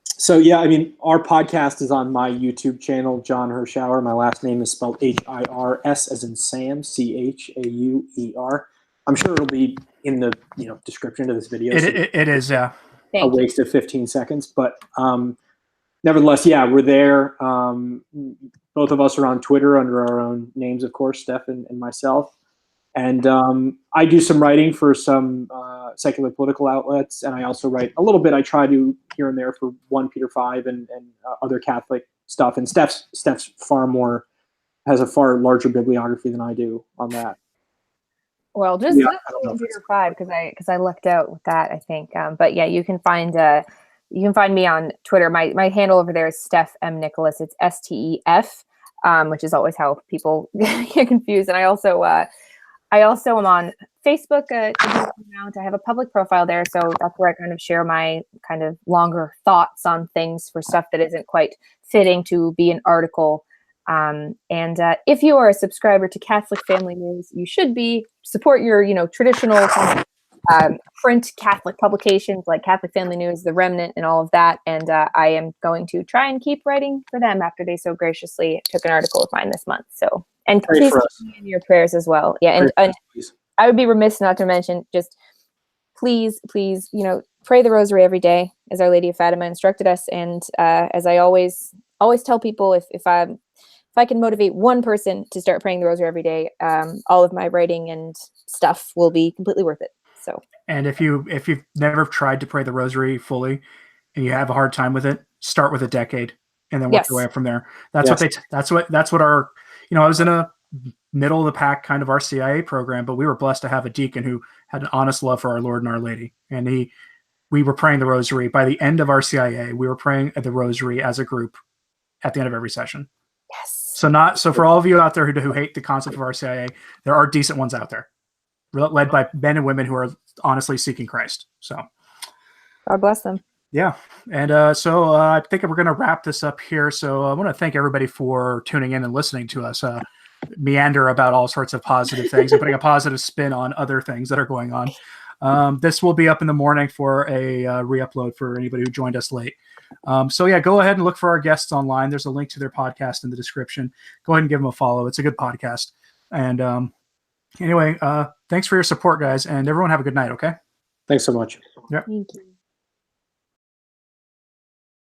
So yeah, I mean, our podcast is on my YouTube channel, John Hirschauer. My last name is spelled Hirs, as in Sam, Chauer. I'm sure it'll be in the description of this video. It is, yeah. A waste of 15 seconds, but nevertheless, yeah, we're there. Both of us are on Twitter under our own names, of course, Steph and myself. And I do some writing for some secular political outlets, and I also write a little bit. I try to here and there for 1 Peter 5 and other Catholic stuff. And Steph's has a far larger bibliography than I do on that. Well, just Peter 5 because I lucked out with that, I think. But yeah, you can find me on Twitter. My handle over there is Steph M. Nicholas. It's STEF, which is always how people get confused. And I also am on Facebook. I have a public profile there, so that's where I kind of share my kind of longer thoughts on things for stuff that isn't quite fitting to be an article. And if you are a subscriber to Catholic Family News, you should support your, traditional print Catholic publications like Catholic Family News, The Remnant, and all of that. And I am going to try and keep writing for them after they so graciously took an article of mine this month. So, and please keep me in your prayers as well. Yeah, and I would be remiss not to mention, just please, pray the Rosary every day, as Our Lady of Fatima instructed us. And as I always tell people, if I can motivate one person to start praying the Rosary every day, all of my writing and stuff will be completely worth it. So, and if you've never tried to pray the Rosary fully and you have a hard time with it, start with a decade and then work your way up from there. That's what our, I was in a middle of the pack kind of RCIA program, but we were blessed to have a deacon who had an honest love for our Lord and Our Lady. And we were praying the Rosary. By the end of RCIA, we were praying the Rosary as a group at the end of every session. Yes. So for all of you out there who hate the concept of RCIA, there are decent ones out there, led by men and women who are honestly seeking Christ. So God bless them. Yeah. And so I think we're going to wrap this up here. So I want to thank everybody for tuning in and listening to us meander about all sorts of positive things and putting a positive spin on other things that are going on. This will be up in the morning for a re-upload for anybody who joined us late. So yeah, go ahead and look for our guests online. There's a link to their podcast in the description. Go ahead and give them a follow. It's a good podcast. And anyway, thanks for your support, guys, and everyone have a good night. Okay. Thanks so much. Yeah. Thank you.